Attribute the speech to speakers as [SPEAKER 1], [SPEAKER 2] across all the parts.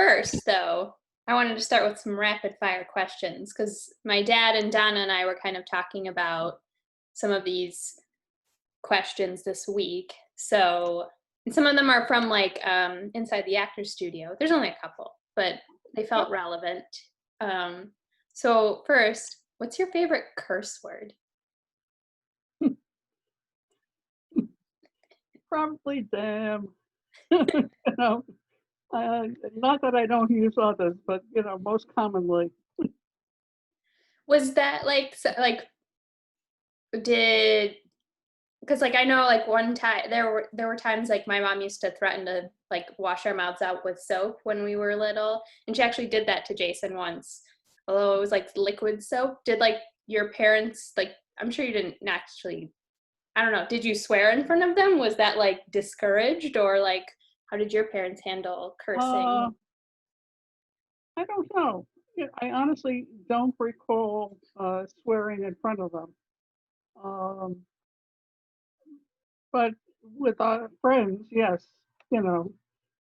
[SPEAKER 1] first, though, I wanted to start with some rapid fire questions because my dad and Donna and I were kind of talking about some of these questions this week. So, and some of them are from like inside the actor's studio. There's only a couple, but they felt relevant. So first, what's your favorite curse word?
[SPEAKER 2] Probably damn. You know, not that I don't use others, but you know, most commonly.
[SPEAKER 1] Was that like did because like I know like one time there were times like my mom used to threaten to like wash our mouths out with soap when we were little, and she actually did that to Jason once, although it was like liquid soap. Did like your parents, like, I'm sure you didn't actually, I don't know, did you swear in front of them? Was that like discouraged, or like how did your parents handle cursing?
[SPEAKER 2] I don't know. I honestly don't recall swearing in front of them. Um, but with our friends, yes, you know,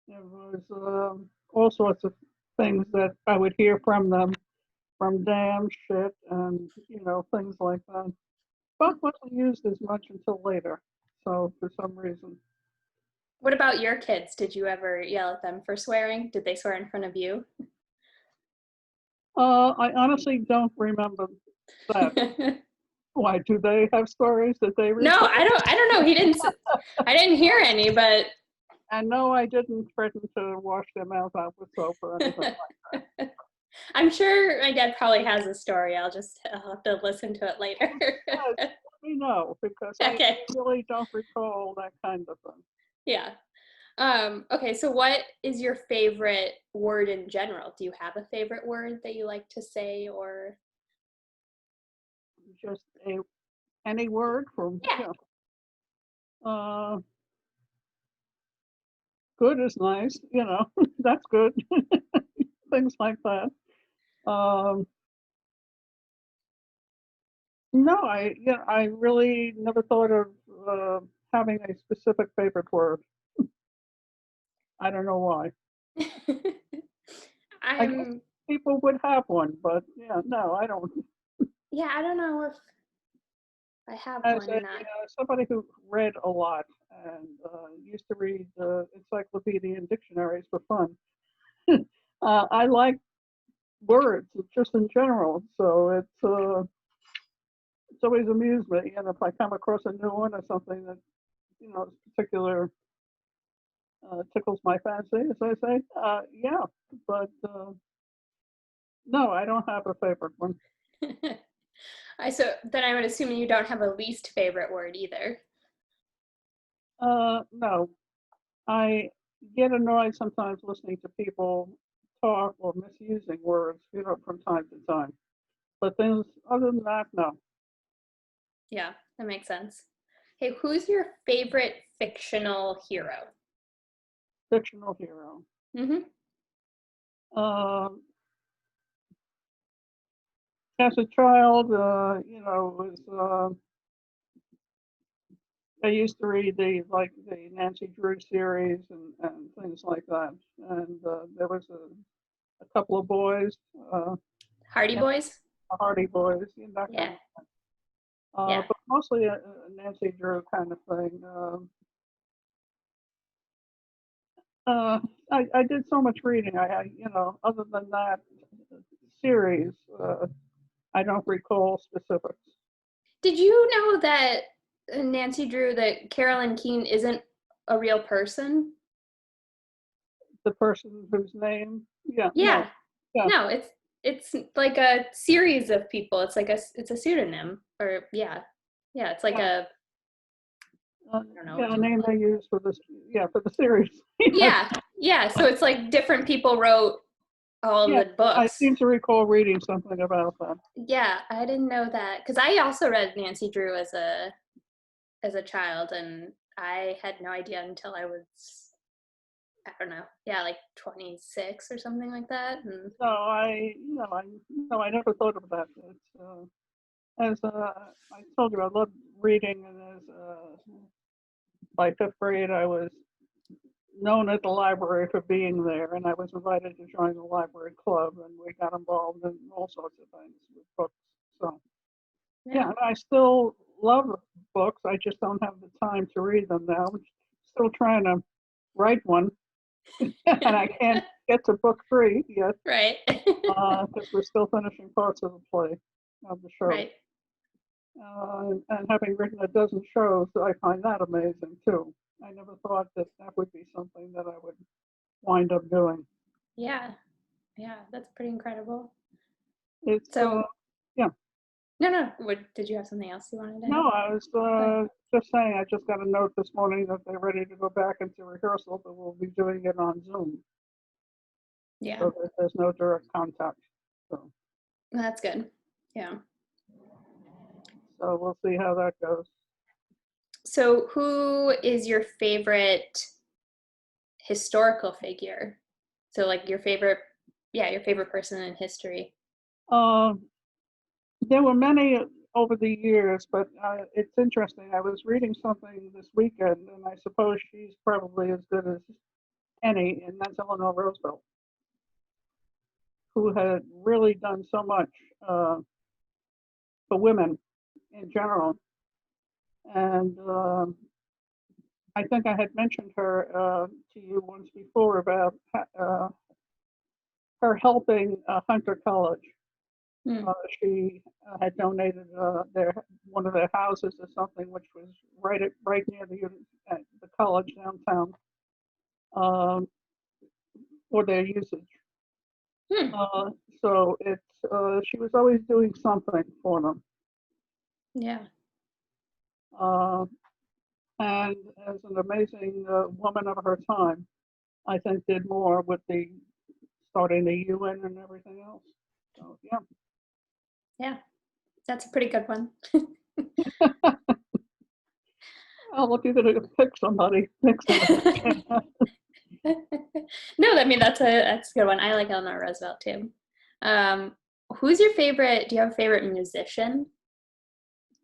[SPEAKER 2] there was all sorts of things that I would hear from them, from damn shit and you know things like that. But wasn't used as much until later. So for some reason,
[SPEAKER 1] What about your kids? Did you ever yell at them for swearing? Did they swear in front of you?
[SPEAKER 2] I honestly don't remember that. Why do they have stories that they
[SPEAKER 1] No,
[SPEAKER 2] recall?
[SPEAKER 1] I don't know. I didn't hear any, but
[SPEAKER 2] And no, I didn't threaten to wash their mouth out with soap or anything like that.
[SPEAKER 1] I'm sure my dad probably has a story. I'll have to listen to it later.
[SPEAKER 2] Yes, let me know because I
[SPEAKER 1] Okay.
[SPEAKER 2] really don't recall that kind of thing.
[SPEAKER 1] Yeah. Okay, so what is your favorite word in general? Do you have a favorite word that you like to say, or
[SPEAKER 2] Just any word from
[SPEAKER 1] yeah.
[SPEAKER 2] you know, good is nice, you know, that's good. Things like that. Um, no, I really never thought of having a specific favorite word. I don't know why. I guess
[SPEAKER 1] I'm
[SPEAKER 2] people would have one, but yeah, no, I don't.
[SPEAKER 1] yeah, I don't know if I have
[SPEAKER 2] As
[SPEAKER 1] one or not.
[SPEAKER 2] somebody who read a lot and used to read encyclopedia and dictionaries for fun, I like words just in general. So it's always amused me, and if I come across a new one or something that you know particular tickles my fancy, as I say, yeah. But no, I don't have a favorite one.
[SPEAKER 1] So then I would assume you don't have a least favorite word either.
[SPEAKER 2] No, I get annoyed sometimes listening to people talk or misusing words, you know, from time to time. But things other than that, no.
[SPEAKER 1] Yeah, that makes sense. Hey, who's your favorite fictional hero?
[SPEAKER 2] Fictional hero.
[SPEAKER 1] Mm-hmm.
[SPEAKER 2] Um, as a child, you know, was I used to read the Nancy Drew series and things like that. And there was a couple of boys, uh,
[SPEAKER 1] Hardy
[SPEAKER 2] and
[SPEAKER 1] Boys?
[SPEAKER 2] the Hardy Boys, and that kind
[SPEAKER 1] Yeah,
[SPEAKER 2] of.
[SPEAKER 1] yeah.
[SPEAKER 2] But mostly a Nancy Drew kind of thing. Uh, I did so much reading. You know, other than that series, I don't recall specifics.
[SPEAKER 1] Did you know that Nancy Drew, that Carolyn Keene isn't a real person?
[SPEAKER 2] The person whose name, yeah, no,
[SPEAKER 1] Yeah.
[SPEAKER 2] yeah,
[SPEAKER 1] No, it's like a series of people. It's a pseudonym, or yeah. Yeah, it's like
[SPEAKER 2] yeah,
[SPEAKER 1] a, I don't know
[SPEAKER 2] yeah,
[SPEAKER 1] what
[SPEAKER 2] a
[SPEAKER 1] you
[SPEAKER 2] name
[SPEAKER 1] call it.
[SPEAKER 2] they use for this, yeah, for the series. Yes,
[SPEAKER 1] Yeah. Yeah, so it's like different people wrote all
[SPEAKER 2] yeah.
[SPEAKER 1] the
[SPEAKER 2] I
[SPEAKER 1] books.
[SPEAKER 2] seem to recall reading something about that.
[SPEAKER 1] Yeah, I didn't know that because I also read Nancy Drew as a child, and I had no idea until I was, I don't know, yeah, like 26 or something like that. And
[SPEAKER 2] No, no, I never thought of that. It's, as I told you, I loved reading, and as by fifth grade, I was known at the library for being there, and I was invited to join the library club, and we got involved in all sorts of things with books. So yeah,
[SPEAKER 1] Yeah.
[SPEAKER 2] I still love books. I just don't have the time to read them now. I'm still trying to write one, and I can't get to book 3 yet
[SPEAKER 1] Right.
[SPEAKER 2] because we're still finishing parts of the play, of the show.
[SPEAKER 1] Right.
[SPEAKER 2] And having written a dozen shows, I find that amazing too. I never thought that that would be something that I would wind up doing.
[SPEAKER 1] Yeah. Yeah. That's pretty incredible.
[SPEAKER 2] It's
[SPEAKER 1] So,
[SPEAKER 2] yeah.
[SPEAKER 1] no, no. What did you have something else you wanted to
[SPEAKER 2] No,
[SPEAKER 1] add?
[SPEAKER 2] I was
[SPEAKER 1] Good.
[SPEAKER 2] just saying. I just got a note this morning that they're ready to go back into rehearsal, but we'll be doing it on Zoom,
[SPEAKER 1] Yeah.
[SPEAKER 2] so that there's no direct contact. So,
[SPEAKER 1] That's good. Yeah.
[SPEAKER 2] so we'll see how that goes.
[SPEAKER 1] So, who is your favorite historical figure? So, like your favorite, yeah, your favorite person in history.
[SPEAKER 2] Um, there were many over the years, but it's interesting. I was reading something this weekend, and I suppose she's probably as good as any, and that's Eleanor Roosevelt, who had really done so much uh, for women in general. And I think I had mentioned her to you once before about uh, her helping Hunter College.
[SPEAKER 1] Hmm.
[SPEAKER 2] Uh, she had donated their one of their houses or something, which was right near the college downtown, um, for their usage.
[SPEAKER 1] Hmm.
[SPEAKER 2] Uh, so it's she was always doing something for them,
[SPEAKER 1] Yeah.
[SPEAKER 2] uh, and as an amazing woman of her time, I think did more with the starting the UN and everything else. So yeah.
[SPEAKER 1] Yeah. That's a pretty good one.
[SPEAKER 2] Well, if you're going to pick somebody, pick somebody.
[SPEAKER 1] No, I mean that's a good one. I like Eleanor Roosevelt too. Um, who's your favorite? Do you have a favorite musician?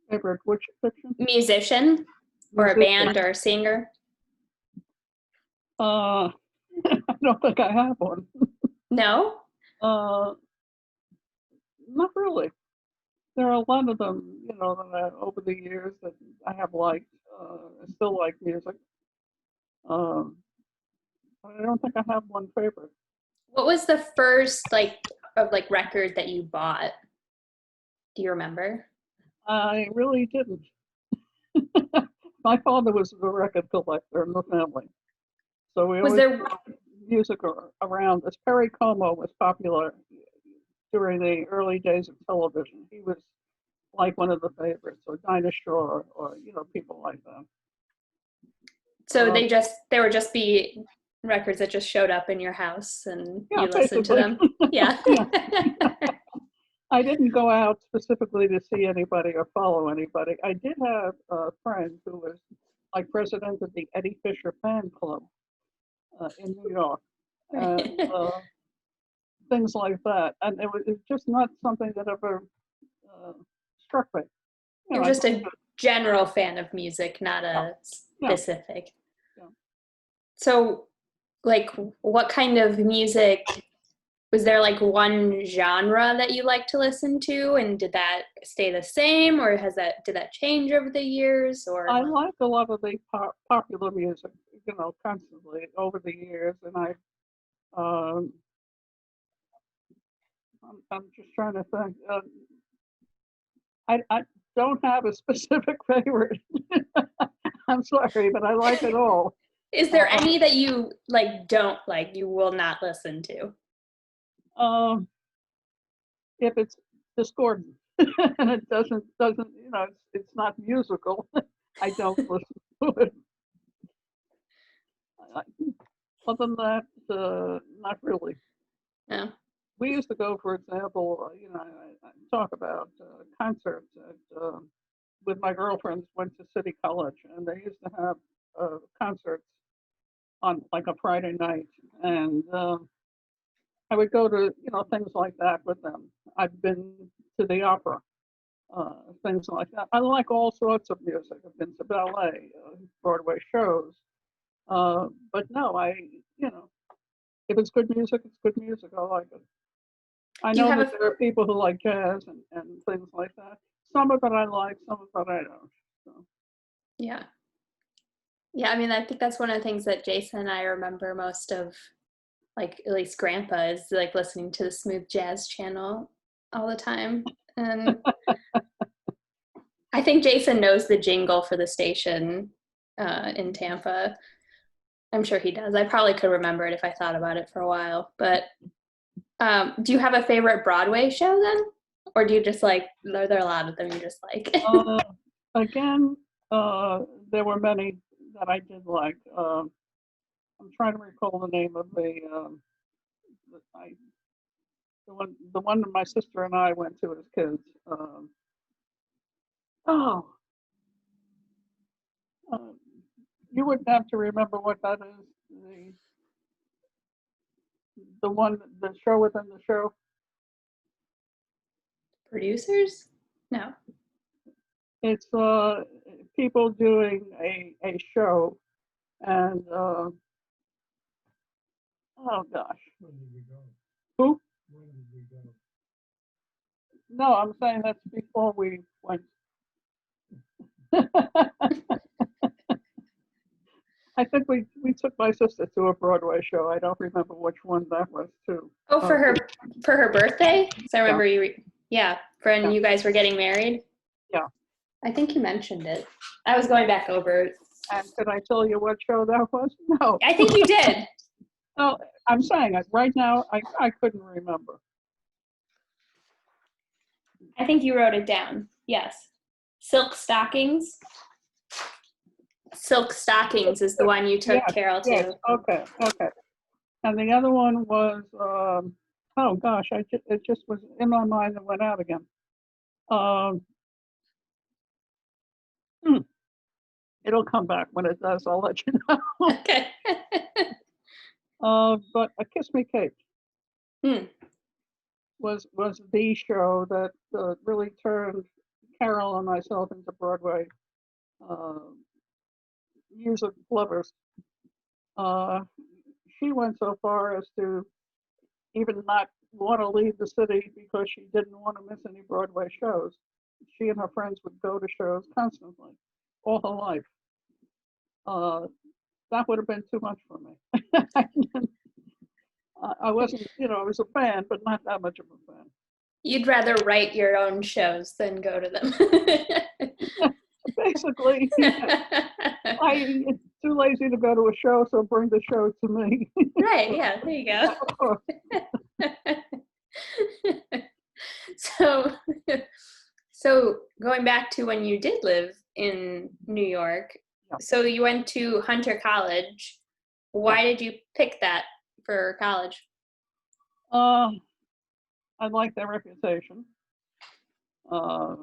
[SPEAKER 2] Favorite which fiction?
[SPEAKER 1] Musician, or a
[SPEAKER 2] Musician.
[SPEAKER 1] band or a singer?
[SPEAKER 2] I don't think I have one.
[SPEAKER 1] No.
[SPEAKER 2] Uh, not really. There are a lot of them, that over the years that I have liked. I still like music. Um, but I don't think I have one favorite.
[SPEAKER 1] What was the first like record that you bought? Do you remember?
[SPEAKER 2] I really didn't. My father was a record collector in the family, so we
[SPEAKER 1] Was
[SPEAKER 2] always
[SPEAKER 1] there
[SPEAKER 2] had music around us. Perry Como was popular during the early days of television. He was like one of the favorites, or Dinah Shore, or people like that.
[SPEAKER 1] so
[SPEAKER 2] Uh,
[SPEAKER 1] they were just be records that just showed up in your house and
[SPEAKER 2] yeah,
[SPEAKER 1] you listened to
[SPEAKER 2] basically.
[SPEAKER 1] them? Yeah.
[SPEAKER 2] Yeah, I didn't go out specifically to see anybody or follow anybody. I did have a friend who was like president of the Eddie Fisher fan club in New York, and things like that. And it's just not something that ever uh, struck me.
[SPEAKER 1] You're
[SPEAKER 2] I
[SPEAKER 1] just
[SPEAKER 2] thought,
[SPEAKER 1] a general fan of music, not
[SPEAKER 2] yeah,
[SPEAKER 1] a
[SPEAKER 2] yeah,
[SPEAKER 1] specific.
[SPEAKER 2] yeah.
[SPEAKER 1] So, like, what kind of music was there, like one genre that you like to listen to, and did that stay the same, or did that change over the years,
[SPEAKER 2] I
[SPEAKER 1] or?
[SPEAKER 2] like a lot of the popular music, constantly over the years, and um, I'm just trying to think. I don't have a specific favorite. I'm sorry, but I like it all.
[SPEAKER 1] Is there
[SPEAKER 2] Uh,
[SPEAKER 1] any that you like don't like, you will not listen to?
[SPEAKER 2] um, if it's discordant and it doesn't, it's not musical, I don't listen to it. Other than that, not really.
[SPEAKER 1] No.
[SPEAKER 2] We used to go, for example, I talk about concerts with my girlfriends. Went to City College, and they used to have concerts on like a Friday night, and I would go to things like that with them. I've been to the opera, things like that. I like all sorts of music. I've been to ballet, Broadway shows, But no, if it's good music, it's good music. I like it. I
[SPEAKER 1] Do you
[SPEAKER 2] know
[SPEAKER 1] have
[SPEAKER 2] that
[SPEAKER 1] a
[SPEAKER 2] there are people who like jazz and things like that. Some of it I like, some of it I don't. So,
[SPEAKER 1] yeah. Yeah, I mean, I think that's one of the things that Jason and I remember most of, like, at least grandpa is like listening to the smooth jazz channel all the time. And I think Jason knows the jingle for the station in Tampa. I'm sure he does. I probably could remember it if I thought about it for a while. But do you have a favorite Broadway show then? Or do you just like, are there a lot of them you just like?
[SPEAKER 2] uh, again, uh, there were many that I did like. I'm trying to recall the name of the one that my sister and I went to as kids. Oh, uh, you wouldn't have to remember what that is. The one, the show within the show.
[SPEAKER 1] Producers? No.
[SPEAKER 2] It's people doing a show, and oh gosh, who? No, I'm saying that's before we went. I think we took my sister to a Broadway show. I don't remember which one that was too.
[SPEAKER 1] Oh,
[SPEAKER 2] Uh,
[SPEAKER 1] for her birthday? So I
[SPEAKER 2] yeah,
[SPEAKER 1] remember yeah, when
[SPEAKER 2] yeah,
[SPEAKER 1] you guys were getting married.
[SPEAKER 2] yeah.
[SPEAKER 1] I think you mentioned it. I was going back over.
[SPEAKER 2] And could I tell you what show that was? No.
[SPEAKER 1] I think you did.
[SPEAKER 2] No, I'm saying it right now. I couldn't remember.
[SPEAKER 1] I think you wrote it down. Yes. Silk Stockings. Silk Stockings is the one you took
[SPEAKER 2] Yes,
[SPEAKER 1] Carol
[SPEAKER 2] yes.
[SPEAKER 1] to.
[SPEAKER 2] Okay, okay. And the other one was, oh gosh, it just was in my mind and went out again. Um, hmm, it'll come back when it does. I'll let you know.
[SPEAKER 1] Okay.
[SPEAKER 2] But A Kiss Me Kate
[SPEAKER 1] Hmm.
[SPEAKER 2] was the show that really turned Carol and myself into Broadway uh, music lovers. Uh, she went so far as to even not want to leave the city because she didn't want to miss any Broadway shows. She and her friends would go to shows constantly, all her life. Uh, that would have been too much for me. I wasn't, I was a fan, but not that much of a fan.
[SPEAKER 1] You'd rather write your own shows than go to them.
[SPEAKER 2] Basically, yeah, I'm too lazy to go to a show, so bring the show to me.
[SPEAKER 1] Right, yeah, there you go. So, so going back to when you did live in New York,
[SPEAKER 2] Yeah,
[SPEAKER 1] so you went to Hunter College.
[SPEAKER 2] yeah.
[SPEAKER 1] Why did you pick that for college?
[SPEAKER 2] Uh, I like their reputation. Uh,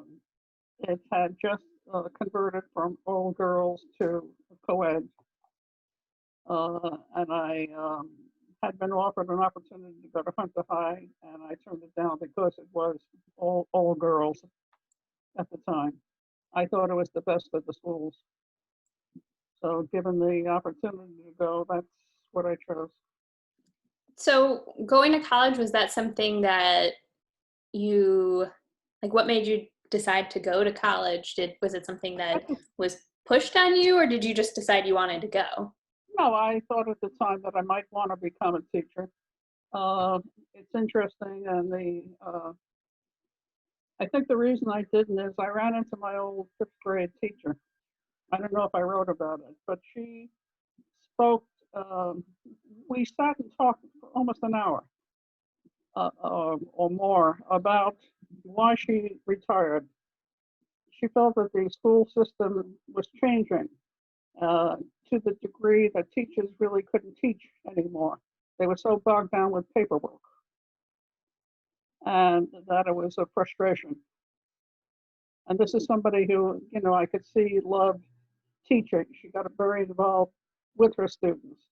[SPEAKER 2] it had just converted from all girls to co-ed, and I had been offered an opportunity to go to Hunter High, and I turned it down because it was all girls at the time. I thought it was the best of the schools. So given the opportunity to go, that's what I chose.
[SPEAKER 1] So going to college, was that something that you like, what made you decide to go to college? Was it something that was pushed on you, or did you just decide you wanted to go?
[SPEAKER 2] No, I thought at the time that I might want to become a teacher. Uh, it's interesting, and I think the reason I didn't is I ran into my old fifth grade teacher. I don't know if I wrote about it, but she spoke. Um, we sat and talked for almost an hour or more about why she retired. She felt that the school system was changing uh, to the degree that teachers really couldn't teach anymore. They were so bogged down with paperwork, and that it was a frustration. And this is somebody who, I could see loved teaching. She got very involved with her students.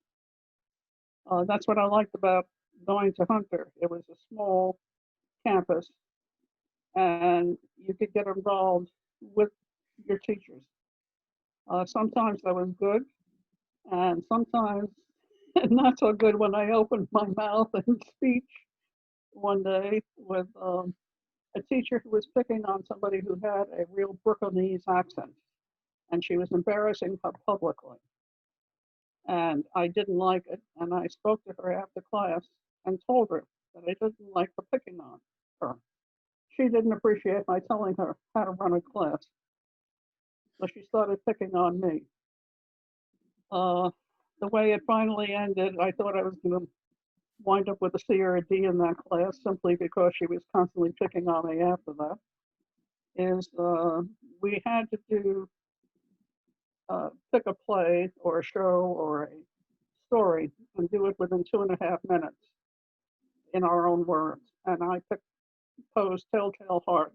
[SPEAKER 2] That's what I liked about going to Hunter. It was a small campus, and you could get involved with your teachers. Sometimes that was good, And sometimes not so good when I opened my mouth in speech one day with a teacher who was picking on somebody who had a real Brooklynese accent, and she was embarrassing her publicly. And I didn't like it, and I spoke to her after class and told her that I didn't like her picking on her. She didn't appreciate my telling her how to run a class, so she started picking on me. Uh, the way it finally ended, I thought I was going to wind up with a C or a D in that class simply because she was constantly picking on me after that. Is we had to do pick a play or a show or a story and do it within 2.5 minutes in our own words. And I picked Poe's Telltale Heart,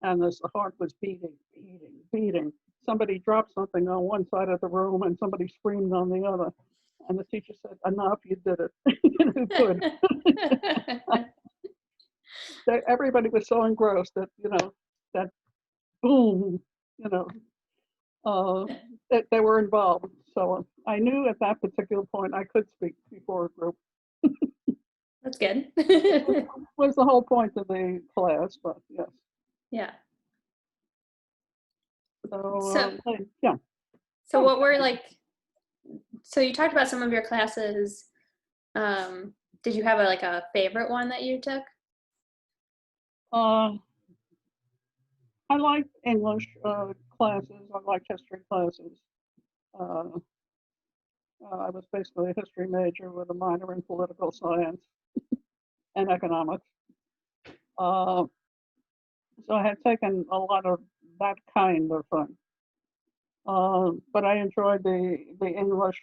[SPEAKER 2] and this the heart was beating, beating, beating. Somebody dropped something on one side of the room, and somebody screamed on the other. And the teacher said, "Enough, you did it." Good. Everybody was so engrossed that that boom, you know, that they were involved. So I knew at that particular point I could speak before a group.
[SPEAKER 1] That's good.
[SPEAKER 2] Was the whole point of the class, but yes.
[SPEAKER 1] Yeah.
[SPEAKER 2] So
[SPEAKER 1] So,
[SPEAKER 2] yeah.
[SPEAKER 1] so what were like, so you talked about some of your classes. Did you have like a favorite one that you took?
[SPEAKER 2] Uh, I liked English classes. I liked history classes. Uh, I was basically a history major with a minor in political science and economics. Uh, so I had taken a lot of that kind of fun. But I enjoyed the English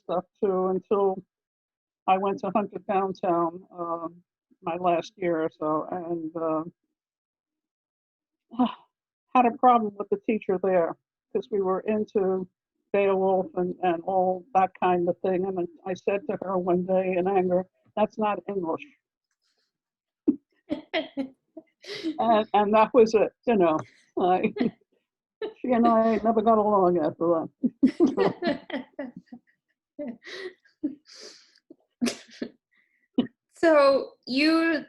[SPEAKER 2] stuff too until I went to Hunter Downtown my last year or so, and had a problem with the teacher there because we were into Beowulf and all that kind of thing. And I said to her one day in anger, "That's not English." And that was it, I, she and I never got along after
[SPEAKER 1] So you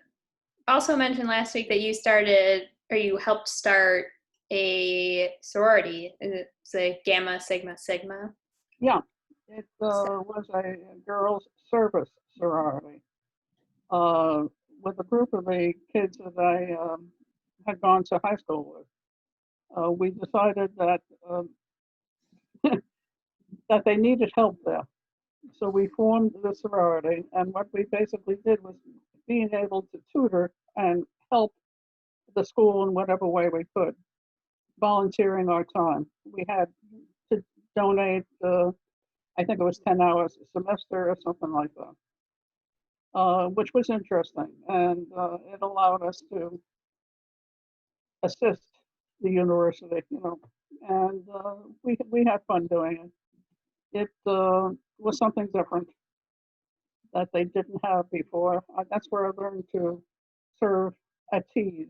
[SPEAKER 1] also mentioned last week that you started or you helped start a sorority. It's a Gamma Sigma Sigma.
[SPEAKER 2] Yeah, it
[SPEAKER 1] So,
[SPEAKER 2] was a girls' service sorority uh, with a group of the kids that I had gone to high school with. We decided that that they needed help there. So we formed the sorority, and what we basically did was being able to tutor and help the school in whatever way we could, volunteering our time. We had to donate, I think it was 10 hours a semester or something like that, which was interesting. And it allowed us to assist the university, and we had fun doing it. It was something different that they didn't have before. That's where I learned to serve at teas.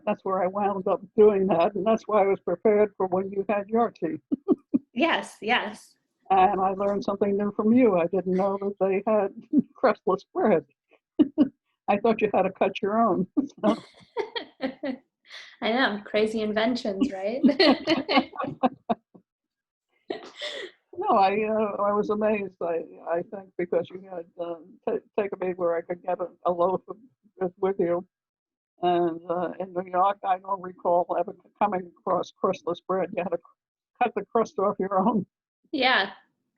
[SPEAKER 2] That's where I wound up doing that, and that's why I was prepared for when you had your tea.
[SPEAKER 1] yes, yes.
[SPEAKER 2] And I learned something new from you. I didn't know that they had crustless bread. I thought you had to cut your own. So.
[SPEAKER 1] I know, crazy inventions, right?
[SPEAKER 2] No, I was amazed. I think because you had taken me where I could get a loaf of with you. And in New York, I don't recall ever coming across crustless bread. You had to cut the crust off your own.
[SPEAKER 1] Yeah.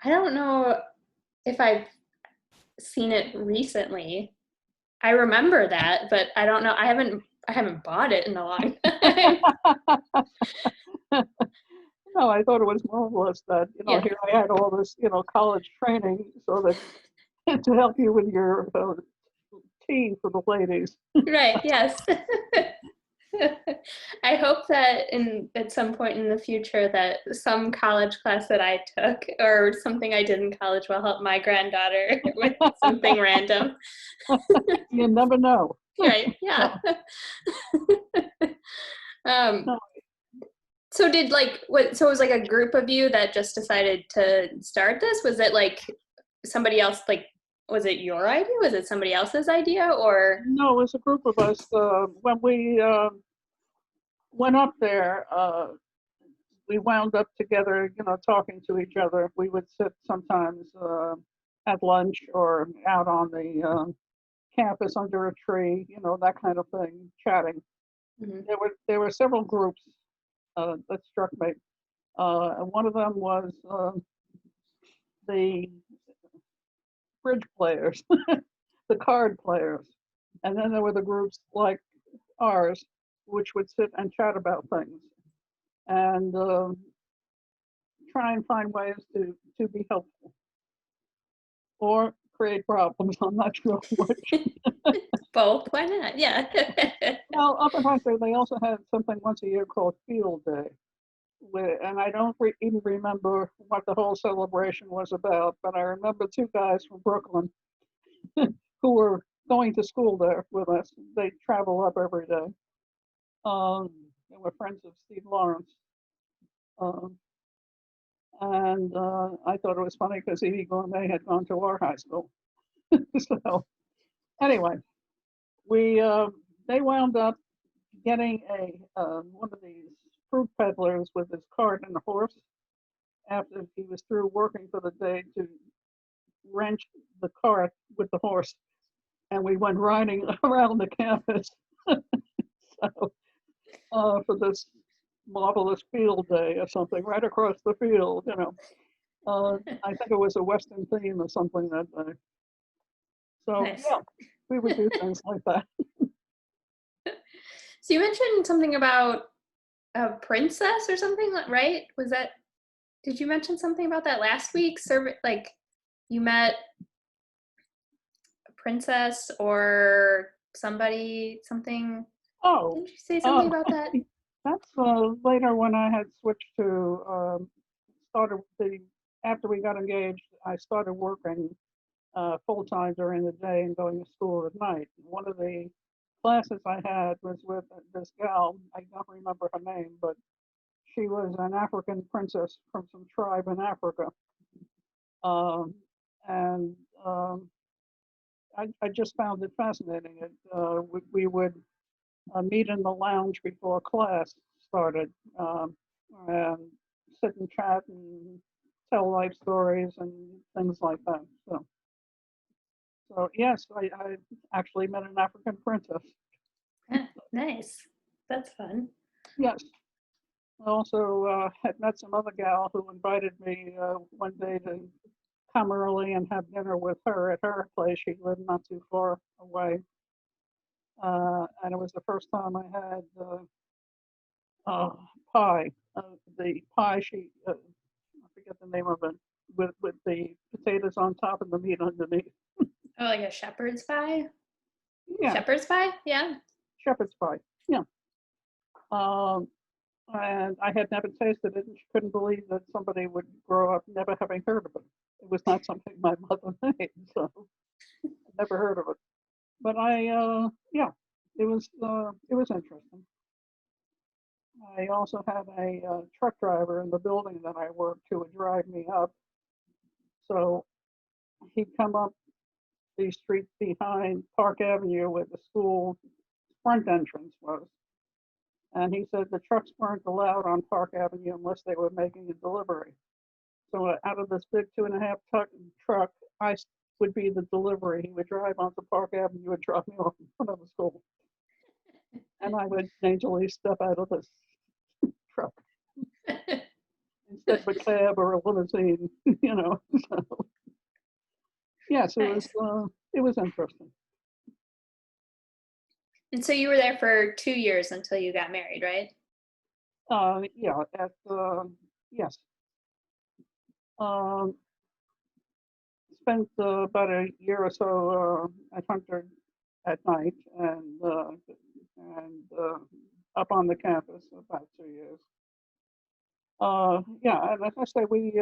[SPEAKER 1] I don't know if I've seen it recently. I remember that, but I don't know. I haven't bought it in a long time.
[SPEAKER 2] No, I thought it was marvelous that
[SPEAKER 1] Yeah.
[SPEAKER 2] here I had all this college training so that to help you with your tea for the ladies.
[SPEAKER 1] Right, yes. I hope that at some point in the future that some college class that I took or something I did in college will help my granddaughter with something random.
[SPEAKER 2] You never know.
[SPEAKER 1] Right, yeah. Um,
[SPEAKER 2] No,
[SPEAKER 1] So did like what? So it was like a group of you that just decided to start this? Was it like somebody else? Like, was it your idea? Was it somebody else's idea? Or
[SPEAKER 2] No, it was a group of us. When we went up there, we wound up together, talking to each other. We would sit sometimes at lunch or out on the campus under a tree, that kind of thing, chatting.
[SPEAKER 1] Mhm.
[SPEAKER 2] There were several groups that struck me. And one of them was the bridge players, the card players, and then there were the groups like ours, which would sit and chat about things and try and find ways to be helpful or create problems. I'm not sure which.
[SPEAKER 1] Both? Why not? Yeah.
[SPEAKER 2] Well, up in Hunter, they also had something once a year called Field Day, and I don't even remember what the whole celebration was about, but I remember two guys from Brooklyn who were going to school there with us. They travel up every day. They were friends of Steve Lawrence. Um, and I thought it was funny because Evie Gourmet had gone to our high school. So anyway, we they wound up getting a one of these fruit peddlers with his cart and a horse after he was through working for the day to wrench the cart with the horse, and we went riding around the campus. So for this marvelous field day or something right across the field, I think it was a Western theme or something that day. So
[SPEAKER 1] Nice.
[SPEAKER 2] yeah, we would do things like that.
[SPEAKER 1] So you mentioned something about a princess or something, right? Was that, did you mention something about that last week? Like you met a princess or somebody, something.
[SPEAKER 2] Oh,
[SPEAKER 1] Didn't you say something
[SPEAKER 2] uh,
[SPEAKER 1] about that?
[SPEAKER 2] that's later when I had switched to started the after we got engaged. I started working full time during the day and going to school at night. One of the classes I had was with this gal. I don't remember her name, but she was an African princess from some tribe in Africa. Um, and I just found it fascinating. We would meet in the lounge before class started and sit and chat and tell life stories and things like that. So yes, I actually met an African princess.
[SPEAKER 1] Yeah, nice. That's fun.
[SPEAKER 2] Yes. I also had met some other gal who invited me one day to come early and have dinner with her at her place. She lived not too far away. And it was the first time I had uh, pie. The pie I forget the name of it, with the potatoes on top and the meat underneath.
[SPEAKER 1] Oh, like a shepherd's pie?
[SPEAKER 2] Yeah,
[SPEAKER 1] Shepherd's pie? Yeah.
[SPEAKER 2] shepherd's pie. Yeah. Um, and I had never tasted it and couldn't believe that somebody would grow up never having heard of it. It was not something my mother made, so I never heard of it. But yeah, it was interesting. I also had a truck driver in the building that I worked who would drive me up. So he'd come up the street behind Park Avenue where the school front entrance was. And he said the trucks weren't allowed on Park Avenue unless they were making a delivery. So out of this big 2.5 ton truck, I would be the delivery. He would drive onto Park Avenue and drop me off in front of the school. And I would daintily step out of this truck instead of a cab or a limousine, you know. So, yes,
[SPEAKER 1] Nice.
[SPEAKER 2] it was interesting.
[SPEAKER 1] And so you were there for 2 years until you got married, right?
[SPEAKER 2] Yeah, yes. Um, spent about a year or so at Hunter at night and up on the campus about 2 years. Yeah, and as I say, we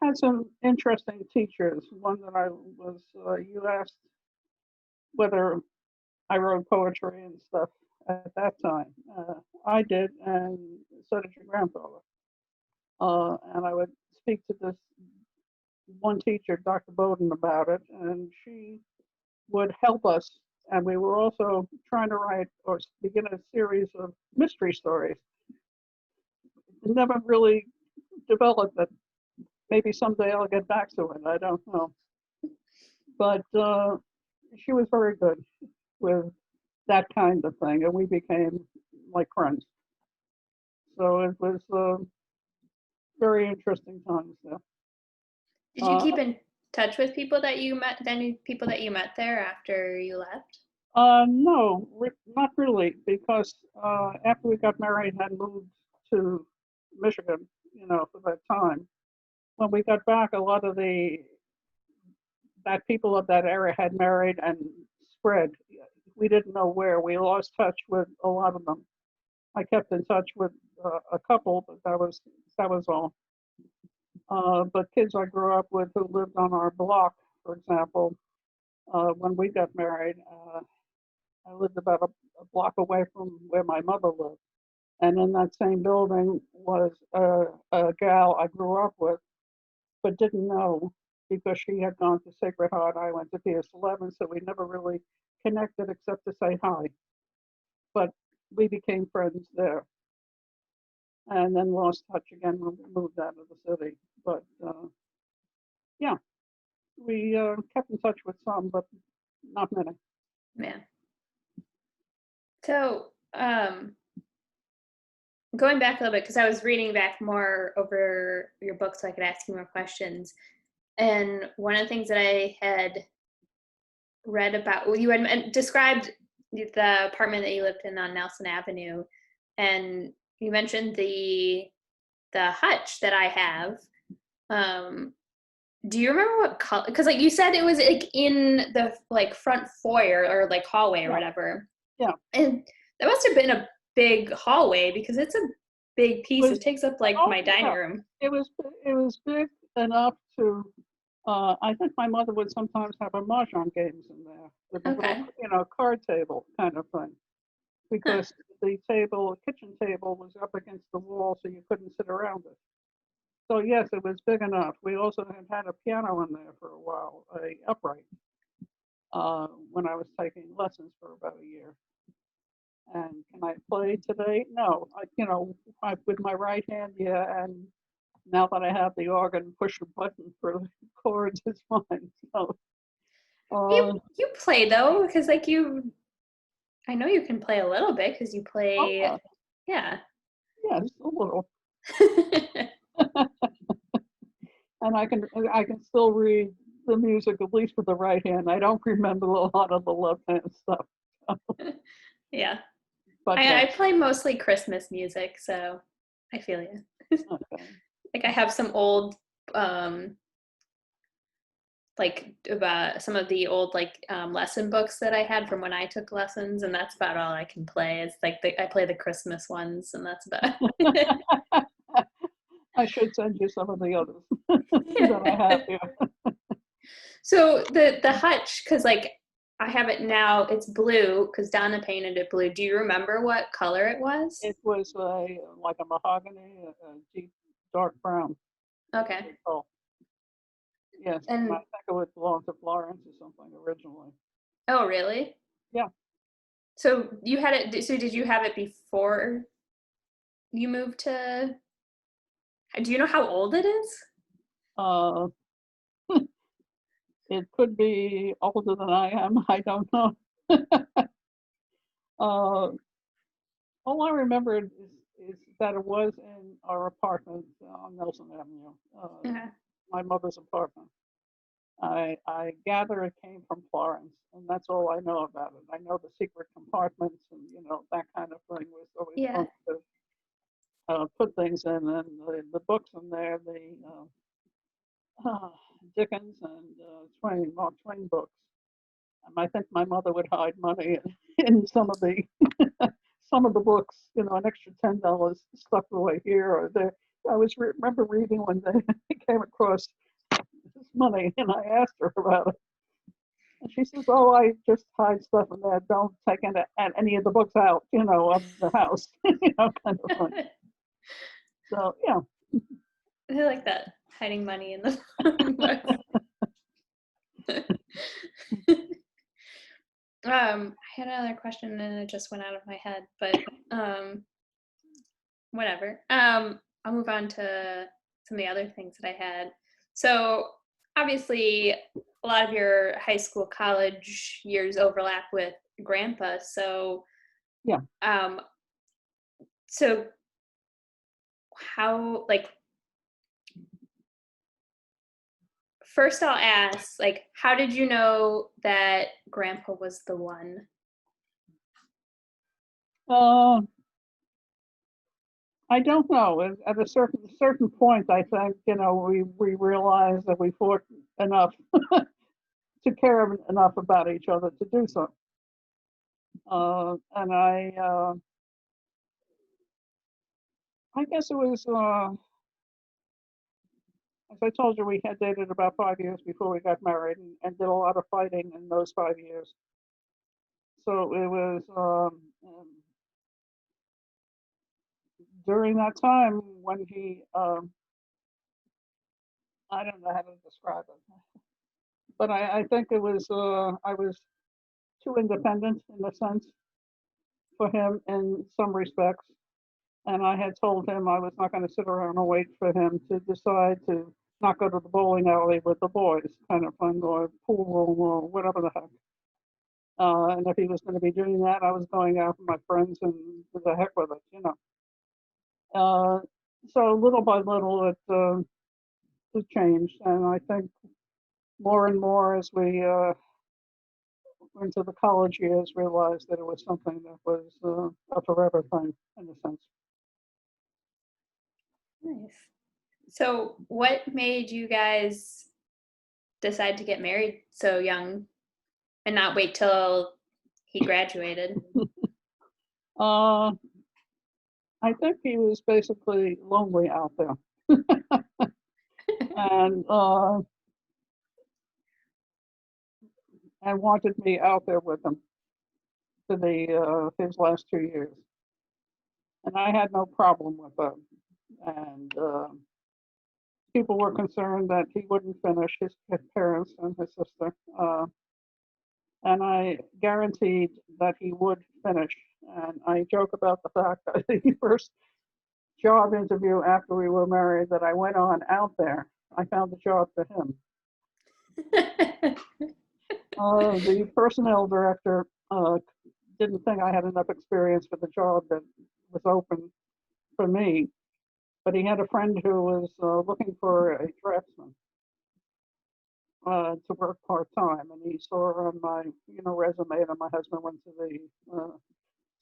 [SPEAKER 2] had some interesting teachers. One that I was, you asked whether I wrote poetry and stuff, at that time. I did, and so did your grandfather. And I would speak to this one teacher, Dr. Bowden, about it, and she would help us. And we were also trying to write or begin a series of mystery stories. It never really developed it. Maybe someday I'll get back to it. I don't know. But she was very good with that kind of thing, and we became like friends. So it was very interesting times there.
[SPEAKER 1] Did you
[SPEAKER 2] Uh,
[SPEAKER 1] keep in touch with people that you met, any people that you met there after you left?
[SPEAKER 2] no, not really, because after we got married and moved to Michigan, for that time, when we got back, a lot of the that people of that area had married and spread. We didn't know where. We lost touch with a lot of them. I kept in touch with a couple, but that was all. But kids I grew up with who lived on our block, for example, when we got married, I lived about a block away from where my mother lived. And in that same building was a gal I grew up with, but didn't know because she had gone to Sacred Heart. I went to PS11, so we never really connected except to say hi. But we became friends there, and then lost touch again when we moved out of the city. But yeah, we kept in touch with some, but not many.
[SPEAKER 1] Yeah. So, going back a little bit, because I was reading back more over your book so I could ask you more questions. And one of the things that I had read about, well, you had described the apartment that you lived in on Nelson Avenue, and you mentioned the hutch that I have. Do you remember what color? Because like you said, it was like in the like front foyer or like hallway or
[SPEAKER 2] Yeah,
[SPEAKER 1] whatever,
[SPEAKER 2] yeah.
[SPEAKER 1] and that must have been a big hallway because it's a big
[SPEAKER 2] It
[SPEAKER 1] piece.
[SPEAKER 2] was,
[SPEAKER 1] It takes up like
[SPEAKER 2] oh
[SPEAKER 1] my
[SPEAKER 2] yeah,
[SPEAKER 1] dining room.
[SPEAKER 2] it was big enough to. I think my mother would sometimes have a mahjong games in there with a little,
[SPEAKER 1] Okay.
[SPEAKER 2] card table kind of thing,
[SPEAKER 1] Huh.
[SPEAKER 2] because kitchen table was up against the wall, so you couldn't sit around it. So yes, it was big enough. We also had a piano in there for a while, a upright, when I was taking lessons for about a year. And can I play today? No, with my right hand, yeah. And now that I have the organ, push a button for the chords, it's fine. So,
[SPEAKER 1] You
[SPEAKER 2] uh,
[SPEAKER 1] you play though, because like you, I know you can play a little bit because you play.
[SPEAKER 2] oh,
[SPEAKER 1] Yeah.
[SPEAKER 2] yeah, just a little. And I can still read the music, at least with the right hand. I don't remember a lot of the left hand stuff.
[SPEAKER 1] Yeah.
[SPEAKER 2] But
[SPEAKER 1] I
[SPEAKER 2] yes,
[SPEAKER 1] play mostly Christmas music, so I feel you.
[SPEAKER 2] okay.
[SPEAKER 1] Like I have some old um like about some of the old like lesson books that I had from when I took lessons, and that's about all I can play. It's like I play the Christmas ones, and that's about it.
[SPEAKER 2] I should send you some of the others that I have here.
[SPEAKER 1] So the hutch, because like I have it now, it's blue because Donna painted it blue. Do you remember what color it was?
[SPEAKER 2] It was like a mahogany, a deep dark brown.
[SPEAKER 1] Okay.
[SPEAKER 2] Oh, yes, and I
[SPEAKER 1] And
[SPEAKER 2] think it would belong to Florence or something originally.
[SPEAKER 1] oh, really?
[SPEAKER 2] Yeah.
[SPEAKER 1] So you had it. So did you have it before you moved to? Do you know how old it is?
[SPEAKER 2] Uh, it could be older than I am. I don't know. uh, all I remember is that it was in our apartment on Nelson Avenue,
[SPEAKER 1] Okay.
[SPEAKER 2] my mother's apartment. I gather it came from Florence, and that's all I know about it. I know the secret compartments and that kind of thing was always
[SPEAKER 1] Yeah.
[SPEAKER 2] fun to put things in, and the books in there, the uh, Dickens and Mark Twain books. I think my mother would hide money in some of the books, an extra $10 stuck away here or there. I remember reading one day I came across this money and I asked her about it. And she says, "Oh, I just hide stuff in there. Don't take any of the books out, of the house, kind of thing." So yeah.
[SPEAKER 1] I like that, hiding money in the books. I had another question and it just went out of my head, but whatever. I'll move on to some of the other things that I had. So obviously, a lot of your high school, college years overlap with grandpa. So
[SPEAKER 2] Yeah.
[SPEAKER 1] So how, like, first I'll ask, like, how did you know that grandpa was the one?
[SPEAKER 2] Uh, I don't know. At a certain point, I think we realized that we fought enough to care enough about each other to do so. And I guess it was, as I told you, we had dated about 5 years before we got married, and did a lot of fighting in those 5 years. So it was during that time when he, I don't know how to describe it, but I think it was, I was too independent in a sense for him in some respects. And I had told him I was not going to sit around and wait for him to decide to not go to the bowling alley with the boys, kind of thing, or pool room, or whatever the heck. And if he was going to be doing that, I was going out with my friends, and to the heck with it. Uh, so little by little, it changed, and I think more and more as we into the college years, realized that it was something that was a forever thing in a sense.
[SPEAKER 1] Nice. So what made you guys decide to get married so young and not wait till he graduated?
[SPEAKER 2] Uh, I think he was basically lonely out there, and and wanted me out there with him for the his last 2 years, and I had no problem with that. And people were concerned that he wouldn't finish, his parents and his sister, and I guaranteed that he would finish. And I joke about the fact that the first job interview after we were married that I went on out there, I found a job for him. The personnel director didn't think I had enough experience for the job that was open for me, but he had a friend who was looking for a draftsman to work part time, and he saw on my resume that my husband went to the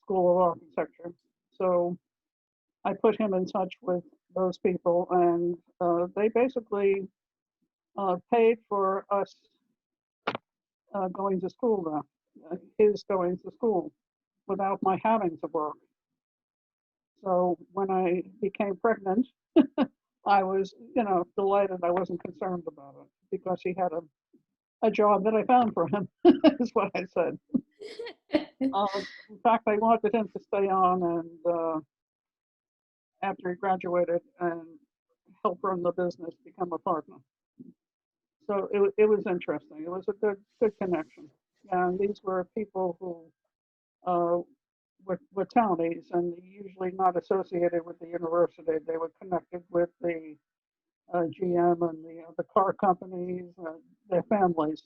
[SPEAKER 2] School of Architecture, so I put him in touch with those people, and they basically paid for us going to school now, his going to school without my having to work. So when I became pregnant, I was, delighted. I wasn't concerned about it because he had a job that I found for him, is what I said. In fact, I wanted him to stay on and after he graduated and help run the business, become a partner. So it was interesting. It was a good connection. And these were people who were townies and usually not associated with the university. They were connected with the GM and the car companies, their families.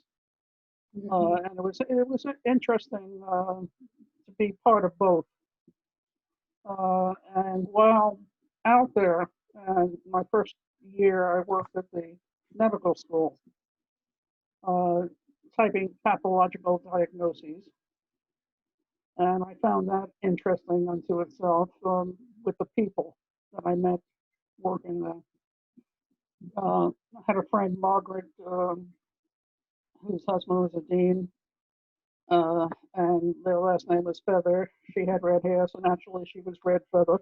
[SPEAKER 2] And it was interesting to be part of both. And while out there, and my first year, I worked at the medical school, uh, typing pathological diagnoses, and I found that interesting unto itself with the people that I met working there. I had a friend, Margaret, whose husband was a dean, and their last name was Feather. She had red hair, so naturally she was Red Feather.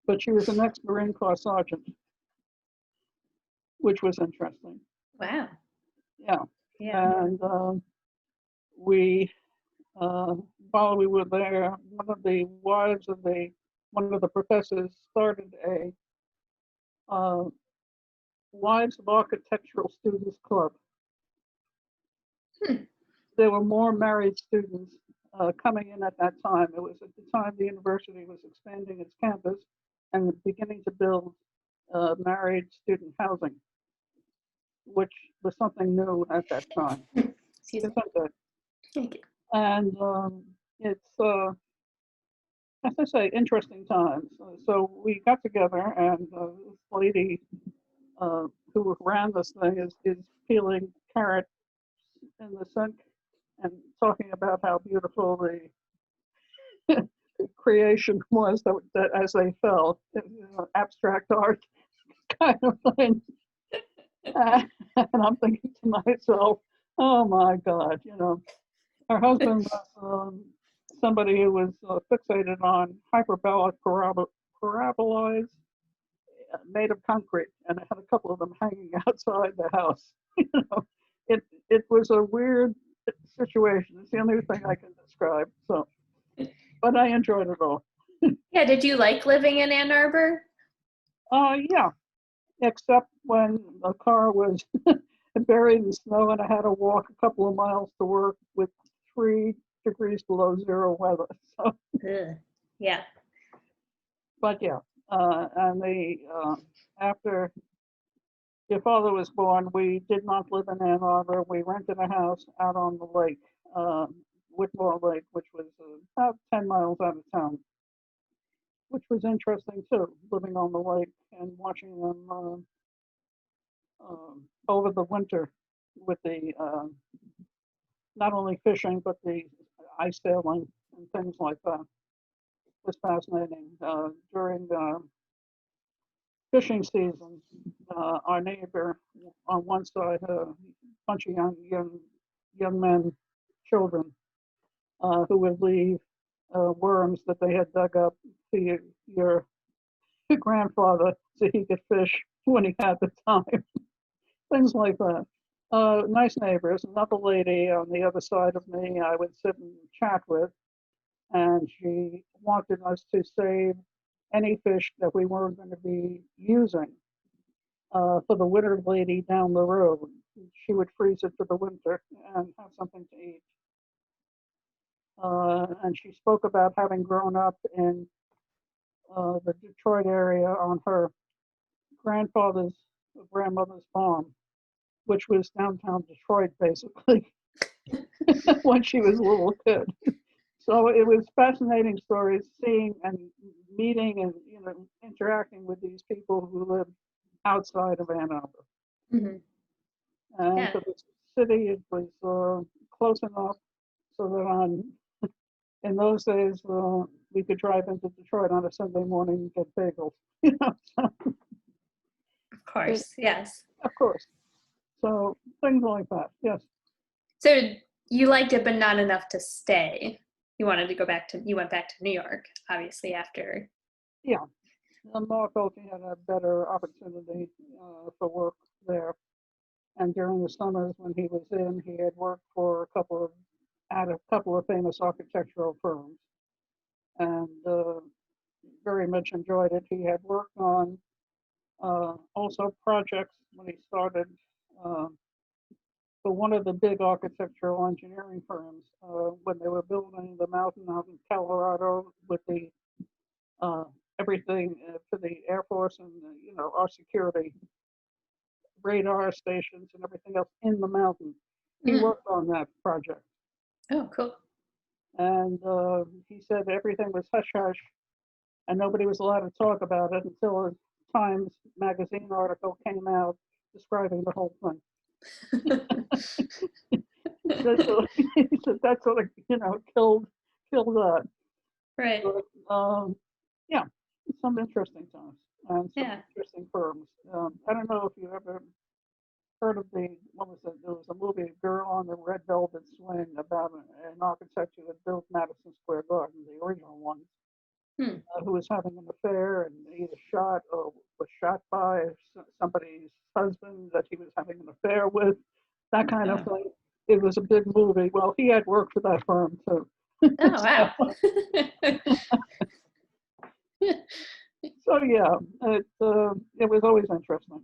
[SPEAKER 2] But she was an ex-Marine Corps sergeant, which was interesting.
[SPEAKER 1] Wow.
[SPEAKER 2] Yeah.
[SPEAKER 1] Yeah.
[SPEAKER 2] And we, uh, while we were there, one of the professors started a uh, Wives of Architectural Students Club.
[SPEAKER 1] Hmm.
[SPEAKER 2] There were more married students coming in at that time. It was at the time the university was expanding its campus and beginning to build married student housing, which was something new at that time.
[SPEAKER 1] Excuse me.
[SPEAKER 2] Isn't it?
[SPEAKER 1] Thank you.
[SPEAKER 2] And it's, as I say, interesting times. So we got together, and this lady who ran this thing is peeling carrots in the sink and talking about how beautiful the creation was that as they fell, abstract art kind of thing. And I'm thinking to myself, oh my God, her husband was somebody who was fixated on hyperbolic parabolas made of concrete, and I had a couple of them hanging outside the house. It was a weird situation. It's the only thing I can describe. So, but I enjoyed it all.
[SPEAKER 1] Yeah, did you like living in Ann Arbor?
[SPEAKER 2] Yeah, except when the car was buried in snow and I had to walk a couple of miles to work with 3 degrees below zero weather. So,
[SPEAKER 1] Ugh. Yeah.
[SPEAKER 2] but yeah, and after your father was born, we did not live in Ann Arbor. We rented a house out on the lake, Whitmore Lake, which was about 10 miles out of town, which was interesting too, living on the lake and watching them over the winter with the not only fishing but the ice sailing and things like that. It was fascinating. During fishing season, our neighbor on one side, a bunch of young men, children, who would leave worms that they had dug up to your grandfather so he could fish when he had the time. Things like that. Nice neighbors. Another lady on the other side of me, I would sit and chat with, and she wanted us to save any fish that we weren't going to be using for the winter lady down the road. She would freeze it for the winter and have something to eat. And she spoke about having grown up in the Detroit area on her grandfather's grandmother's farm, which was downtown Detroit, basically, when she was a little kid. So it was fascinating stories, seeing and meeting and interacting with these people who lived outside of Ann Arbor.
[SPEAKER 1] Hmm.
[SPEAKER 2] And
[SPEAKER 1] Yeah.
[SPEAKER 2] for the city, it was close enough so that in those days we could drive into Detroit on a Sunday morning and get bagels. So
[SPEAKER 1] Of
[SPEAKER 2] it,
[SPEAKER 1] course. Yes.
[SPEAKER 2] of course. So things like that. Yes.
[SPEAKER 1] So you liked it, but not enough to stay. You went back to New York, obviously, after.
[SPEAKER 2] Yeah. Mark felt he had a better opportunity for work there. And during the summers when he was in, he had worked for at a couple of famous architectural firms, and very much enjoyed it. He had worked on also projects when he started uh, for one of the big architectural engineering firms when they were building the mountain out in Colorado with the uh, everything for the Air Force and our security radar stations and everything else in the mountain. He
[SPEAKER 1] Mm.
[SPEAKER 2] worked on that project,
[SPEAKER 1] Oh, cool.
[SPEAKER 2] and he said everything was hush hush, and nobody was allowed to talk about it until a Times magazine article came out describing the whole thing. He said that sort of killed that.
[SPEAKER 1] Right.
[SPEAKER 2] But yeah, some interesting times and some
[SPEAKER 1] Yeah.
[SPEAKER 2] interesting firms. I don't know if you ever heard of what was it? There was a movie, Girl on the Red Velvet Swing, about an architect who had built Madison Square Garden, the original one,
[SPEAKER 1] Hmm.
[SPEAKER 2] who was having an affair and either shot or was shot by somebody's husband that he was having an affair with. that kind of
[SPEAKER 1] Oh,
[SPEAKER 2] thing. It was a big movie. Well, he had worked for that firm too.
[SPEAKER 1] oh wow.
[SPEAKER 2] so, so yeah, it was always interesting.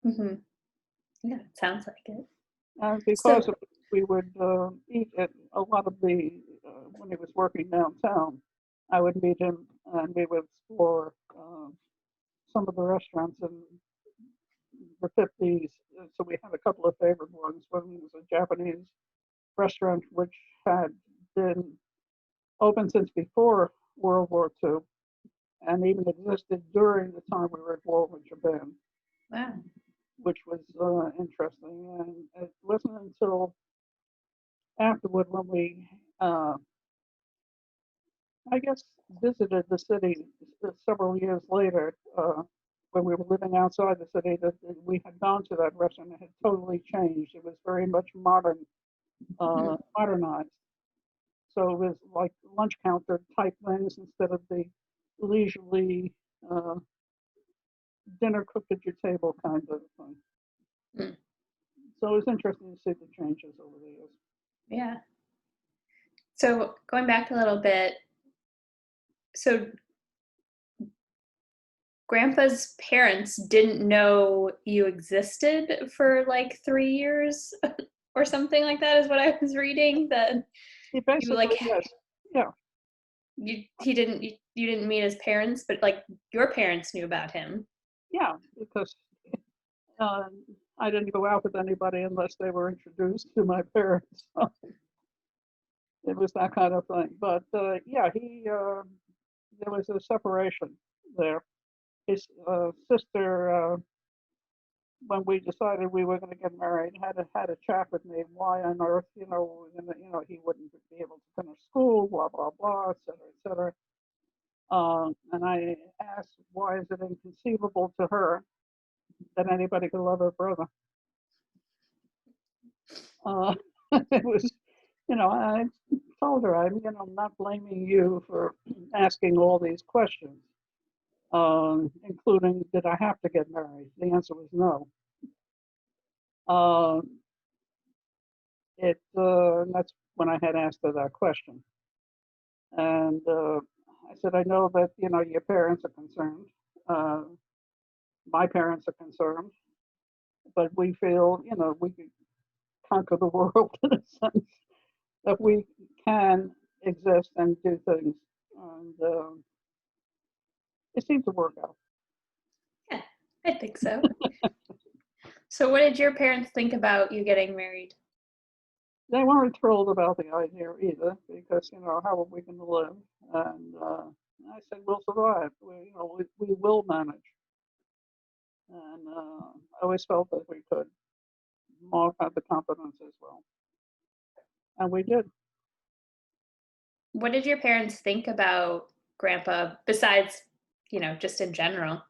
[SPEAKER 1] Hmm. Yeah, it sounds like it.
[SPEAKER 2] And because
[SPEAKER 1] So,
[SPEAKER 2] of, we would eat at a lot of the, when he was working downtown, I would meet him and we would explore some of the restaurants in the 50s. So we had a couple of favorite ones. One was a Japanese restaurant which had been open since before World War II and even existed during the time we were at war with Japan,
[SPEAKER 1] wow.
[SPEAKER 2] which was interesting. And it wasn't until afterward when we, I guess, visited the city several years later, when we were living outside the city, that we had gone to that restaurant. It had totally changed. It was very much
[SPEAKER 1] Mhm.
[SPEAKER 2] modernized. So it was like lunch counter type things instead of the leisurely uh, dinner cooked at your table kind of thing.
[SPEAKER 1] Mm.
[SPEAKER 2] So it was interesting to see the changes over the years.
[SPEAKER 1] Yeah. So going back a little bit, so Grandpa's parents didn't know you existed for like 3 years or something like that, is what I was reading. That
[SPEAKER 2] He
[SPEAKER 1] you like
[SPEAKER 2] basically, yes, yeah,
[SPEAKER 1] you didn't meet his parents, but like your parents knew about him.
[SPEAKER 2] yeah, because uh, I didn't go out with anybody unless they were introduced to my parents. So it was that kind of thing. But yeah, there was a separation there. His sister, when we decided we were going to get married, had a chat with me. Why on earth, he wouldn't be able to finish school, blah blah blah, et cetera, et cetera. And I asked, why is it inconceivable to her that anybody could love her brother? Uh, it was, I told her, I'm not blaming you for asking all these questions, including, did I have to get married? The answer was no. Uh, that's when I had asked her that question. And I said, I know that, your parents are concerned. Uh, my parents are concerned, but we feel, we can conquer the world in a sense that we can exist and do things. And it seemed to work out.
[SPEAKER 1] Yeah, I think so. So what did your parents think about you getting married?
[SPEAKER 2] They weren't thrilled about the idea either because, how are we going to live? And I said, we'll survive. We will manage. And I always felt that we could. Mom had the confidence as well. And we did.
[SPEAKER 1] What did your parents think about Grandpa besides, just in general?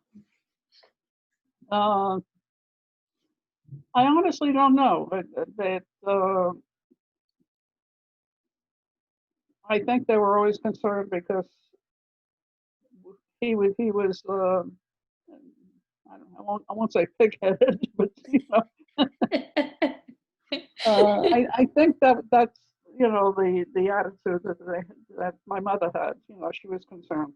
[SPEAKER 2] Uh, I honestly don't know. I think they were always concerned because he was I won't say pig-headed, but I think that's the attitude that my mother had. She was concerned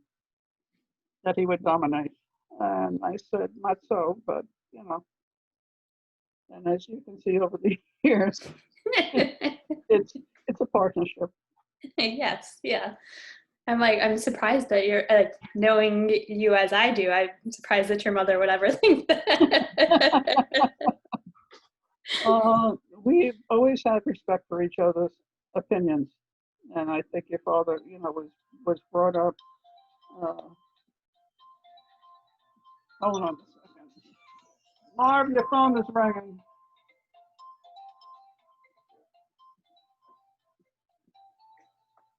[SPEAKER 2] that he would dominate, and I said not so, but you know, and as you can see over the years, it's it's a partnership.
[SPEAKER 1] Yes, yeah. I'm surprised that you're like knowing you as I do. I'm surprised that your mother would ever think that.
[SPEAKER 2] We always had respect for each other's opinions, and I think your father, was brought up. Uh, Hold on a second. Marv, your phone is ringing.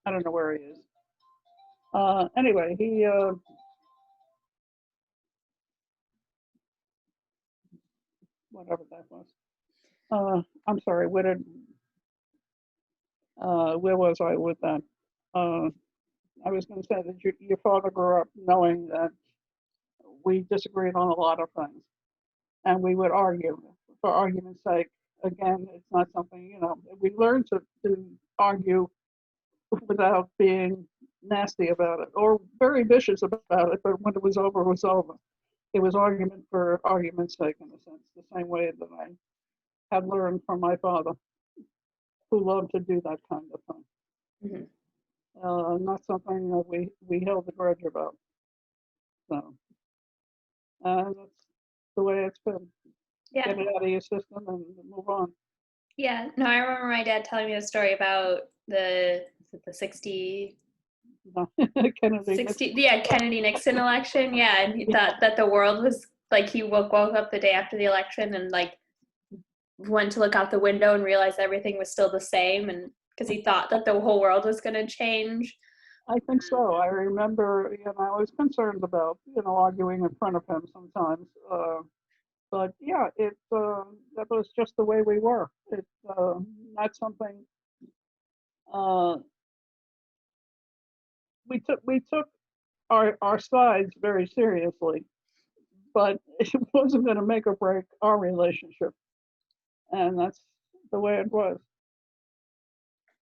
[SPEAKER 2] I don't know where he is. Anyway, whatever that was. I'm sorry. Where was I with that? Uh, I was going to say that your father grew up knowing that we disagreed on a lot of things, and we would argue for argument's sake. again, it's not something, we learn to argue without being nasty about it or very vicious about it, but when it was over. It was argument for argument's sake, in a sense, the same way that I had learned from my father, who loved to do that kind of thing.
[SPEAKER 1] Mm-hmm.
[SPEAKER 2] Not something that we held a grudge about. So that's the way it's been.
[SPEAKER 1] Yeah.
[SPEAKER 2] Get it out of your system and move on.
[SPEAKER 1] Yeah. No, I remember my dad telling me a story about the 60
[SPEAKER 2] Kennedy.
[SPEAKER 1] 60 yeah, Kennedy Nixon election. Yeah, and he thought that the world was like, he woke up the day after the election and like went to look out the window and realized everything was still the same, and because he thought that the whole world was going to change.
[SPEAKER 2] I think so. I remember, I was concerned about, arguing in front of him sometimes. But yeah, that was just the way we were. It's not something uh, we took our sides very seriously, but it wasn't going to make or break our relationship, and that's the way it was.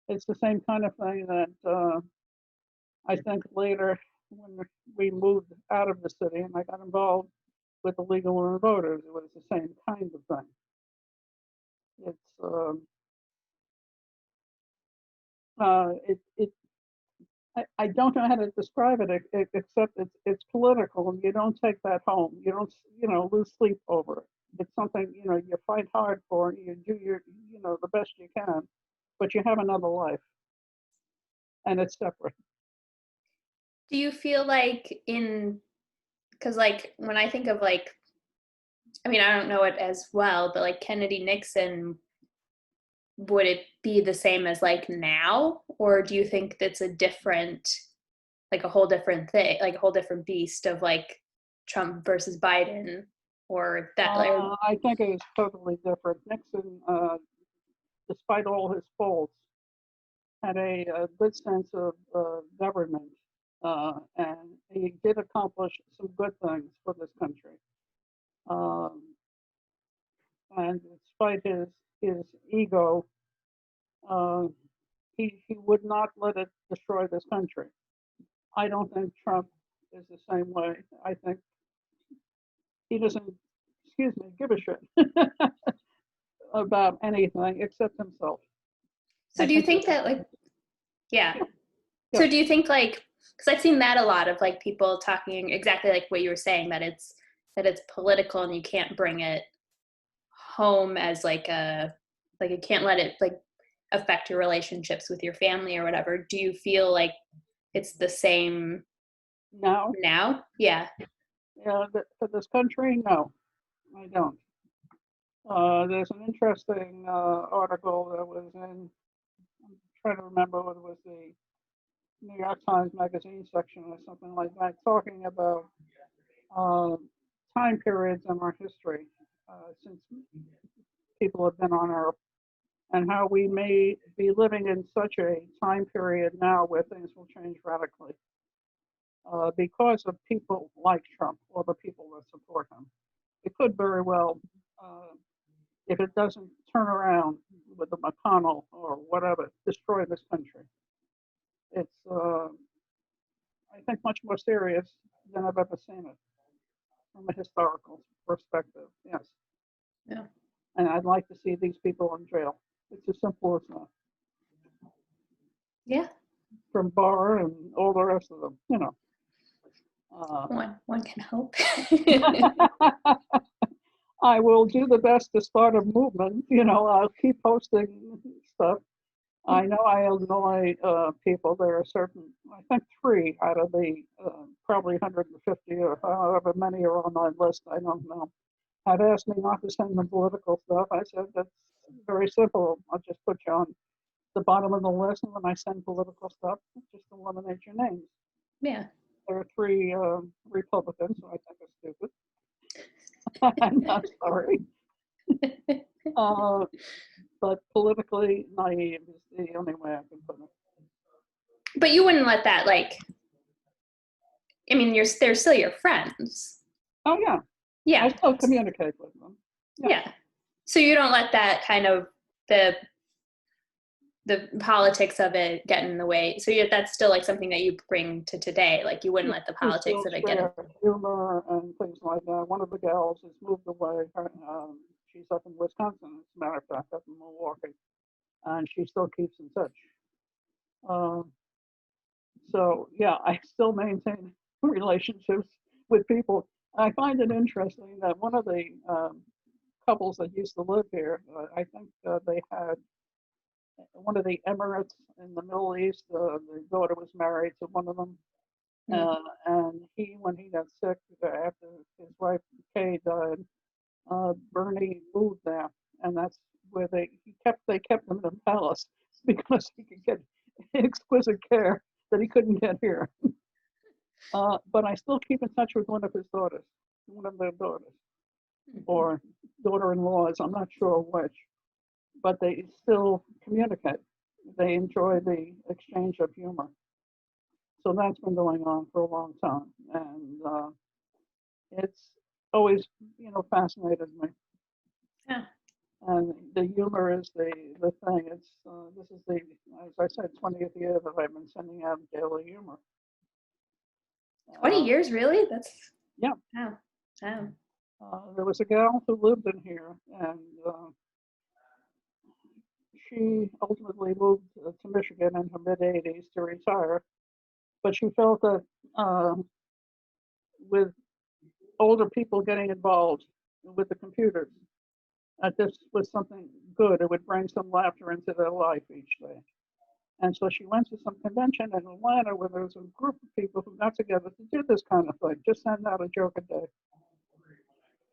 [SPEAKER 2] It's the same kind of thing that I think later when we moved out of the city and I got involved with the League of Women Voters, it was the same kind of thing. It's it I don't know how to describe it except it's political, and you don't take that home. You don't lose sleep over it. It's something you fight hard for. You do your the best you can, but you have another life, and it's separate.
[SPEAKER 1] Do you feel like because like when I think of like, I mean, I don't know it as well, but like Kennedy Nixon, would it be the same as like now, or do you think that's a different, like a whole different thing, like a whole different beast of like Trump versus Biden, or that like,
[SPEAKER 2] I think it is totally different. Nixon, despite all his faults, had a good sense of government, and he did accomplish some good things for this country. Um, and despite his ego, uh, he would not let it destroy this country. I don't think Trump is the same way. I think he doesn't, excuse me, give a shit about anything except himself.
[SPEAKER 1] so
[SPEAKER 2] I
[SPEAKER 1] do you
[SPEAKER 2] think
[SPEAKER 1] think
[SPEAKER 2] that's
[SPEAKER 1] that like, yeah,
[SPEAKER 2] yeah.
[SPEAKER 1] so do you think like, because I've seen that a lot of like people talking exactly like what you were saying, that it's political and you can't bring it home as like a, like you can't let it like affect your relationships with your family or whatever. Do you feel like it's the same
[SPEAKER 2] Now,
[SPEAKER 1] now? Yeah.
[SPEAKER 2] for this country, no, I don't. There's an interesting article that was in, I'm trying to remember what it was, the New York Times Magazine section or something like that, talking about uh, time periods in our history since people have been on Earth, and how we may be living in such a time period now where things will change radically because of people like Trump or the people that support him. It could very well, if it doesn't turn around with the McConnell or whatever, destroy this country. It's, I think, much more serious than I've ever seen it from a historical perspective. Yes.
[SPEAKER 1] Yeah.
[SPEAKER 2] And I'd like to see these people in jail. It's as simple as that.
[SPEAKER 1] Yeah.
[SPEAKER 2] From Barr and all the rest of them,
[SPEAKER 1] One can hope.
[SPEAKER 2] I will do the best to start a movement. I'll keep posting stuff. I know I annoy people. There are certain, I think 3 out of the probably 150 or however many are on my list, I don't know, have asked me not to send them political stuff. I said, that's very simple. I'll just put you on the bottom of the list, and when I send political stuff, just eliminate your names.
[SPEAKER 1] Yeah.
[SPEAKER 2] There are 3 Republicans who I think are stupid. I'm not sorry. But politically naive is the only way I can put it.
[SPEAKER 1] But you wouldn't let that, like, I mean, they're still your friends.
[SPEAKER 2] Oh yeah.
[SPEAKER 1] Yeah.
[SPEAKER 2] I still communicate with them.
[SPEAKER 1] Yeah. So you don't let that kind of the the politics of it get in the way. So that's still like something that you bring to today. Like you wouldn't let the
[SPEAKER 2] We
[SPEAKER 1] politics
[SPEAKER 2] still
[SPEAKER 1] of it get in.
[SPEAKER 2] share humor and things like that. One of the gals has moved away. She's up in Wisconsin, as a matter of fact, up in Milwaukee, and she still keeps in touch. Um, so yeah, I still maintain relationships with people. I find it interesting that one of the couples that used to live here, I think they had one of the Emirates in the Middle East. The daughter was married to one of them,
[SPEAKER 1] Mm.
[SPEAKER 2] and when he got sick after his wife Kay died, Bernie moved there, and that's where they kept him in the palace because he could get exquisite care that he couldn't get here. But I still keep in touch with one of his daughters, one of their daughters, or daughter-in-laws. I'm not sure which, but they still communicate. They enjoy the exchange of humor. So that's been going on for a long time, and it's always, fascinated me.
[SPEAKER 1] Yeah.
[SPEAKER 2] And the humor is the thing. This is the, as I said, 20th year that I've been sending out daily humor.
[SPEAKER 1] 20
[SPEAKER 2] Uh,
[SPEAKER 1] years, really? That's
[SPEAKER 2] yeah,
[SPEAKER 1] wow. Wow.
[SPEAKER 2] there was a gal who lived in here, and she ultimately moved to Michigan in her mid 80s to retire. But she felt that with older people getting involved with the computers, that this was something good. It would bring some laughter into their life each day. And so she went to some convention in Atlanta where there was a group of people who got together to do this kind of thing, just send out a joke a day.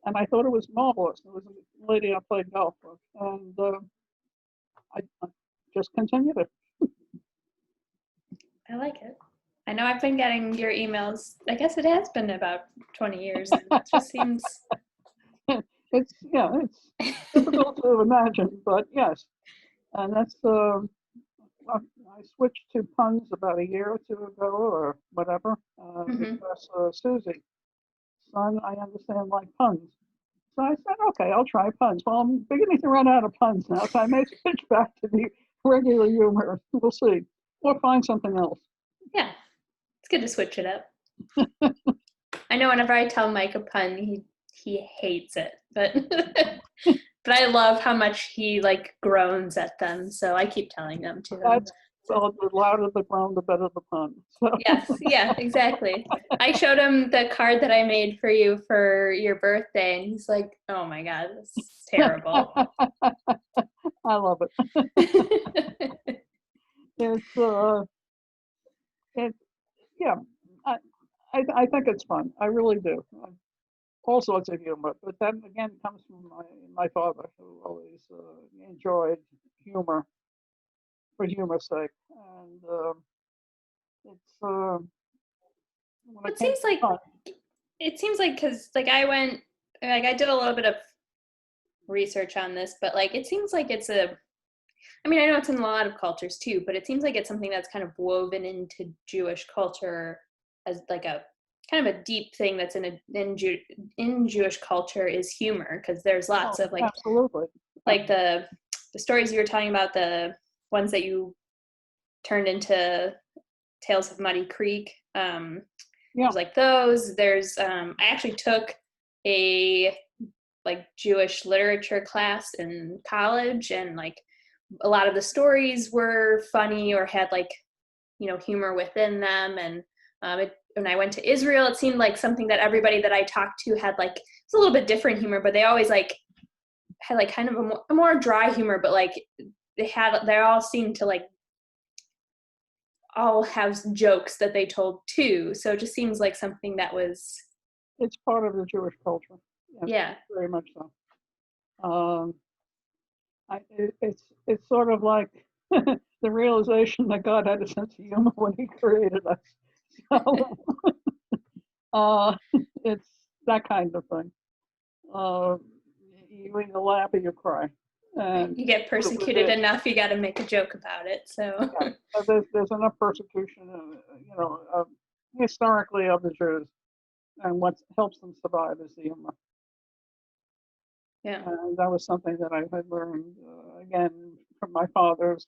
[SPEAKER 2] And I thought it was marvelous. There was a lady I played golf with, and I just continued it.
[SPEAKER 1] I like it. I know I've been getting your emails. I guess it has been about 20 years, and it just seems.
[SPEAKER 2] It's difficult to imagine, but yes. And that's I switched to puns about a year or two ago, or whatever,
[SPEAKER 1] Mhm.
[SPEAKER 2] because Susie, son, I understand like puns. So I said, okay, I'll try puns. Well, I'm beginning to run out of puns now, so I may switch back to the regular humor. We'll see. Or find something else.
[SPEAKER 1] Yeah, it's good to switch it up. I know whenever I tell Mike a pun, he hates it, but but I love how much he like groans at them, so I keep telling them to him.
[SPEAKER 2] That's,
[SPEAKER 1] So,
[SPEAKER 2] well, the louder the groan, the better the pun. So
[SPEAKER 1] yes, yeah, exactly. I showed him the card that I made for you for your birthday, and he's like, "Oh my god, this is terrible."
[SPEAKER 2] I love it. It's it yeah. I, I think it's fun. I really do. All sorts of humor, but that again comes from my father, who always enjoyed humor for humor's sake, and it's when it
[SPEAKER 1] It
[SPEAKER 2] came
[SPEAKER 1] seems
[SPEAKER 2] to
[SPEAKER 1] like
[SPEAKER 2] fun.
[SPEAKER 1] because like I went like I did a little bit of research on this, but like it seems like it's a I mean, I know it's in a lot of cultures too, but it seems like it's something that's kind of woven into Jewish culture as like a kind of a deep thing that's in Jewish culture is humor because there's lots
[SPEAKER 2] Oh,
[SPEAKER 1] of
[SPEAKER 2] absolutely. Yeah.
[SPEAKER 1] like the stories you were talking about, the ones that you turned into Tales of Muddy Creek.
[SPEAKER 2] Yeah.
[SPEAKER 1] There's like those. There's I actually took a like Jewish literature class in college, and like a lot of the stories were funny or had like humor within them. And when I went to Israel, it seemed like something that everybody that I talked to had like it's a little bit different humor, but they always like had like kind of a more dry humor, but like they all seemed to like all have jokes that they told too. So it just seems like something that was
[SPEAKER 2] It's part of the Jewish culture. Yes,
[SPEAKER 1] yeah.
[SPEAKER 2] very much so. Um, it's sort of like the realization that God had a sense of humor when He created us. So uh, it's that kind of thing. Uh, you either laugh or you cry, and
[SPEAKER 1] You get
[SPEAKER 2] with
[SPEAKER 1] persecuted
[SPEAKER 2] it,
[SPEAKER 1] enough, you got to make a joke about it. So
[SPEAKER 2] yeah, there's enough persecution, historically of the Jews, and what helps them survive is the humor.
[SPEAKER 1] Yeah.
[SPEAKER 2] And that was something that I had learned, again, from my father's,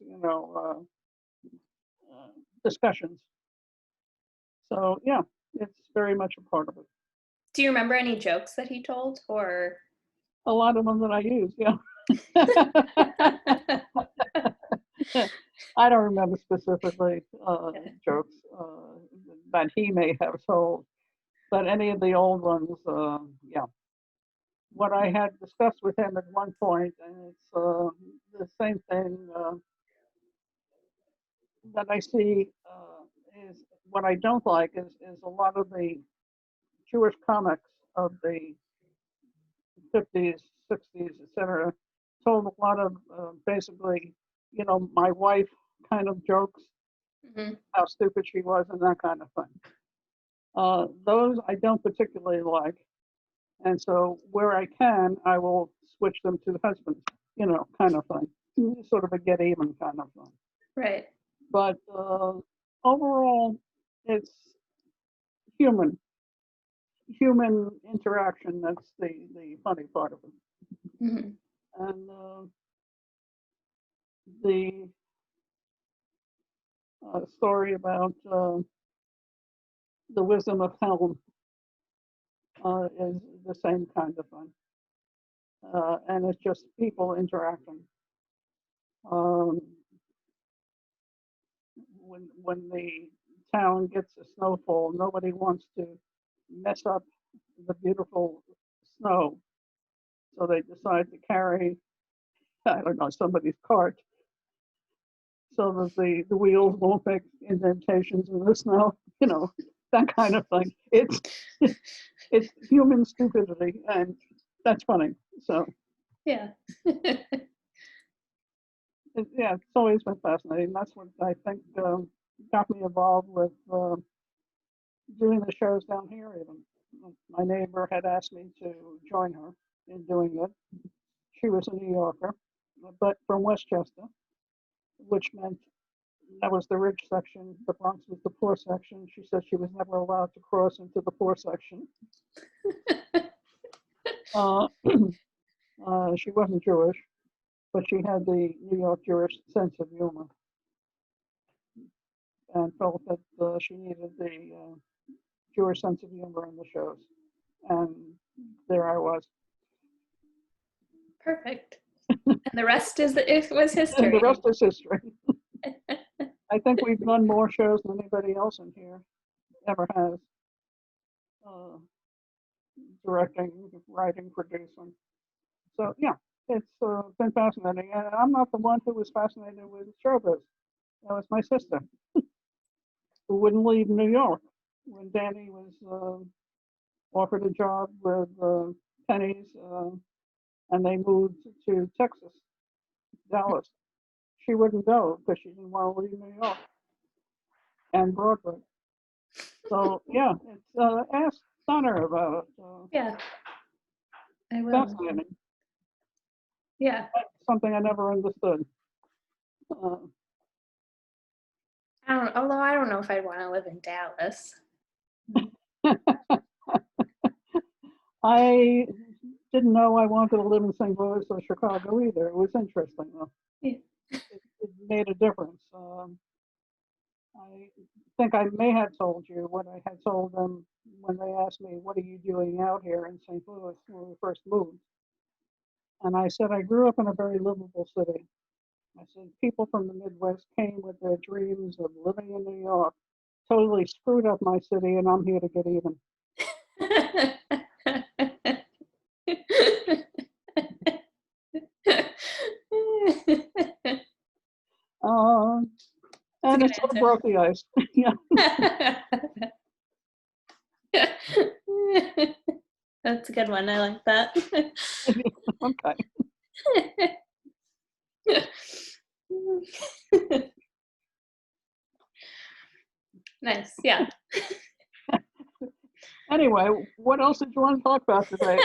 [SPEAKER 2] discussions. So, yeah, it's very much a part of it.
[SPEAKER 1] Do you remember any jokes that he told, or?
[SPEAKER 2] A lot of them that I use, yeah. I don't remember specifically jokes that he may have told, but any of the old ones, yeah. What I had discussed with him at one point, and it's the same thing that I see is what I don't like is a lot of the Jewish comics of the 50s, 60s, etc. told a lot of basically, my wife kind of jokes,
[SPEAKER 1] Mm-hmm.
[SPEAKER 2] how stupid she was, and that kind of thing. Those I don't particularly like. And so where I can, I will switch them to the husband, kind of thing. Sort of a get even kind of thing.
[SPEAKER 1] Right.
[SPEAKER 2] But overall, it's human, human interaction. That's the funny part of it.
[SPEAKER 1] Mm-hmm.
[SPEAKER 2] And the story about the wisdom of Helm is the same kind of thing. And it's just people interacting. Um, when the town gets a snowfall, nobody wants to mess up the beautiful snow, so they decide to carry, I don't know, somebody's cart so that the wheels won't make indentations in the snow, that kind of thing. It's human stupidity, and that's funny. So
[SPEAKER 1] Yeah.
[SPEAKER 2] yeah, it's always been fascinating. That's what I think got me involved with doing the shows down here. Even my neighbor had asked me to join her in doing it. She was a New Yorker, but from Westchester, which meant that was the rich section. The Bronx was the poor section. She said she was never allowed to cross into the poor section. Uh, she wasn't Jewish, but she had the New York Jewish sense of humor and felt that she needed the Jewish sense of humor in the shows. And there I was.
[SPEAKER 1] Perfect. And the rest it was
[SPEAKER 2] And the
[SPEAKER 1] history.
[SPEAKER 2] rest is history. I think we've done more shows than anybody else in here ever has. Uh, Directing, writing, producing. So yeah, it's been fascinating. And I'm not the one who was fascinated with showbiz. That was my sister, who wouldn't leave New York when Danny was offered a job with Penny's, and they moved to Texas, Dallas. She wouldn't go because she didn't want to leave New York and Broadway. So yeah, it's ask Donna about it.
[SPEAKER 1] Yeah, I will.
[SPEAKER 2] Fascinating.
[SPEAKER 1] Yeah.
[SPEAKER 2] That's something I never understood.
[SPEAKER 1] Although I don't know if I'd want to live in Dallas.
[SPEAKER 2] I didn't know I wanted to live in St. Louis or Chicago either. It was interesting though.
[SPEAKER 1] Yeah.
[SPEAKER 2] It made a difference. I think I may have told you what I had told them when they asked me, "What are you doing out here in St. Louis when we first moved?" And I said, "I grew up in a very livable city." I said, "People from the Midwest came with their dreams of living in New York, totally screwed up my city, and I'm here to get even." Uh, and it sort of broke the ice. Yeah.
[SPEAKER 1] That's a good one. I like that.
[SPEAKER 2] Okay.
[SPEAKER 1] Nice. Yeah.
[SPEAKER 2] Anyway, what else did you want to talk about today?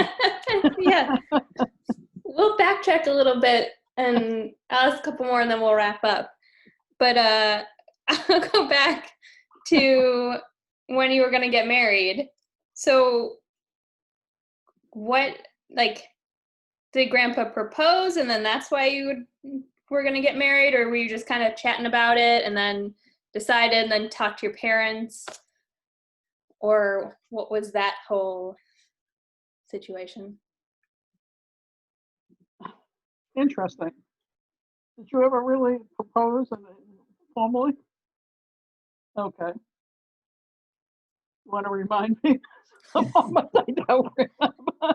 [SPEAKER 1] Yeah. We'll backtrack a little bit and I'll ask a couple more and then we'll wrap up. But I'll go back to when you were going to get married. So what, like, did Grandpa propose and then that's why were going to get married, or were you just kind of chatting about it and then decided and then talked to your parents? Or what was that whole situation?
[SPEAKER 2] Interesting. Did you ever really propose formally? Okay. You want to remind me? The moment I don't remember.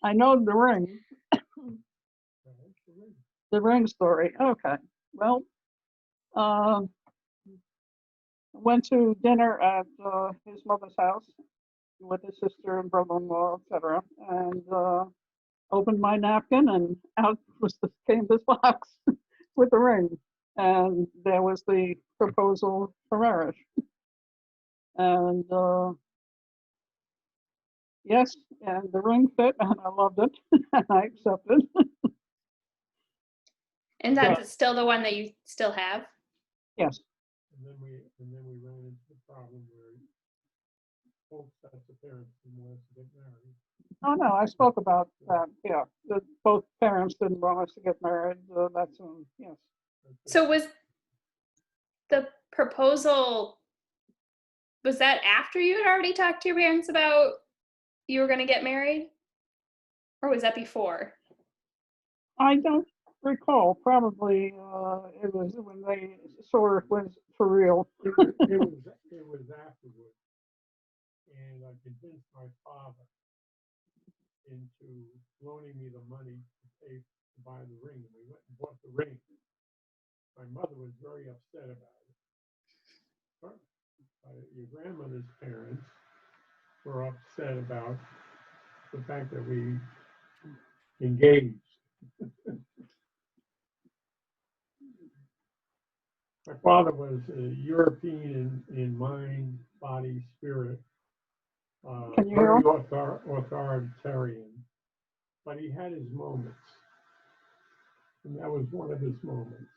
[SPEAKER 2] I know the ring. The ring story. Okay. Well, went to dinner at his mother's house with his sister and brother-in-law, etc. And opened my napkin, and out came this box with the ring. And there was the proposal for marriage. And yes, and the ring fit, and I loved it, and I accepted.
[SPEAKER 1] And that's still the one that you still have?
[SPEAKER 2] Yes.
[SPEAKER 3] And then we ran into the problem where both sets of parents didn't want us to get married.
[SPEAKER 2] Oh no, I spoke about that. Yeah, both parents didn't want us to get married. That's yes.
[SPEAKER 1] So was the proposal, was that after you had already talked to your parents about you were going to get married, or was that before?
[SPEAKER 2] I don't recall. Probably it was when they saw it was for real.
[SPEAKER 3] It was afterwards, and I convinced my father into loaning me the money to pay to buy the ring. We went and bought the ring. My mother was very upset about it. Your grandmother's parents were upset about the fact that we engaged. My father was a European in mind, body, spirit,
[SPEAKER 2] Can you
[SPEAKER 3] very
[SPEAKER 2] hear?
[SPEAKER 3] authoritarian, but he had his moments, and that was one of his moments.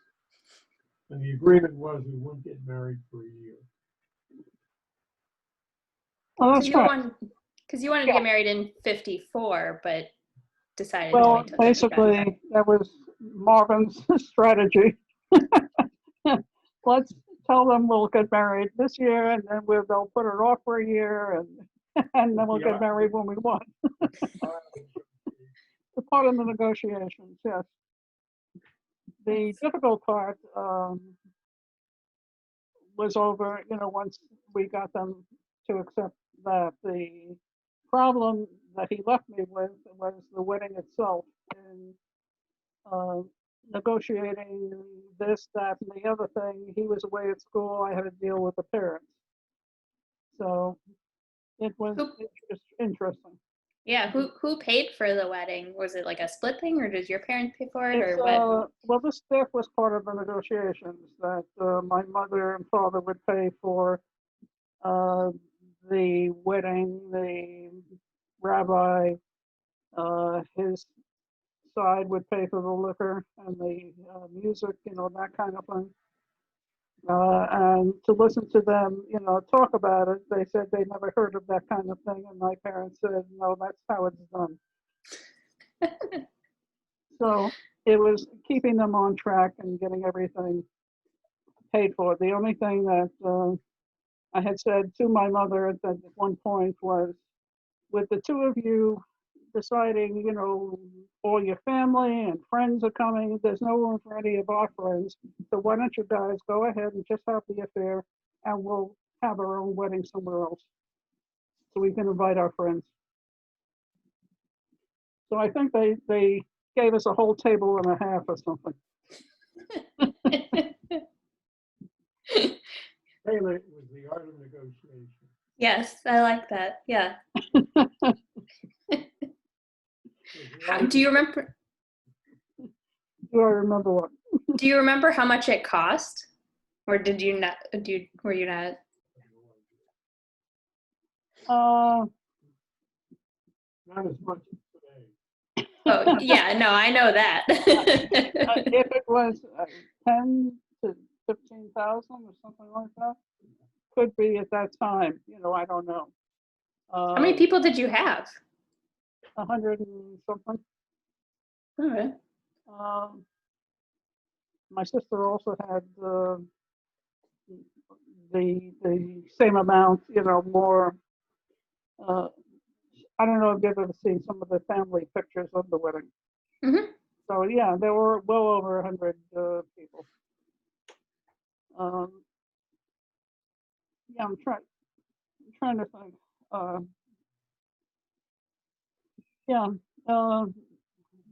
[SPEAKER 3] And the agreement was we wouldn't get married for a year.
[SPEAKER 2] Oh, that's right.
[SPEAKER 1] Because you wanted to get married in 54, but decided to
[SPEAKER 2] Well,
[SPEAKER 1] wait till 55.
[SPEAKER 2] basically, that was Marvin's strategy. Let's tell them we'll get married this year, and then they'll put it off for a year, and then we'll get married when we want. The part of the negotiations, yes. The difficult part was over, once we got them to accept that. The problem that he left me with was the wedding itself, and negotiating this, that, and the other thing. He was away at school. I had to deal with the parents. So it was interesting.
[SPEAKER 1] Yeah, who paid for the wedding? Was it like a split thing, or did your parents pay for it, or what?
[SPEAKER 2] Well, this was part of the negotiations, that my mother and father would pay for the wedding, the rabbi, his side would pay for the liquor and the music, that kind of thing. And to listen to them, talk about it, they said they never heard of that kind of thing. And my parents said, no, that's how it's done. So it was keeping them on track and getting everything paid for. The only thing that I had said to my mother at one point was, with the two of you deciding, all your family and friends are coming, there's no room for any of our friends. So why don't you guys go ahead and just have the affair, and we'll have our own wedding somewhere else, so we can invite our friends. So I think they gave us a whole table and a half or something.
[SPEAKER 3] Taylor, it was the art of negotiation.
[SPEAKER 1] Yes, I like that. Yeah. Do you remember?
[SPEAKER 2] Do I remember what?
[SPEAKER 1] Do you remember how much it cost, or did you not? Were you not?
[SPEAKER 3] Not as much as today.
[SPEAKER 1] Oh yeah, no, I know that.
[SPEAKER 2] If it was 10 to 15,000 or something like that, could be at that time. I don't know.
[SPEAKER 1] How many people did you have?
[SPEAKER 2] 100 and something.
[SPEAKER 1] Okay.
[SPEAKER 2] My sister also had the same amount, more. Uh, I don't know if you've ever seen some of the family pictures of the wedding.
[SPEAKER 1] Hmm.
[SPEAKER 2] So yeah, there were well over 100 people. Um, yeah, I'm trying to think. Uh, yeah, uh,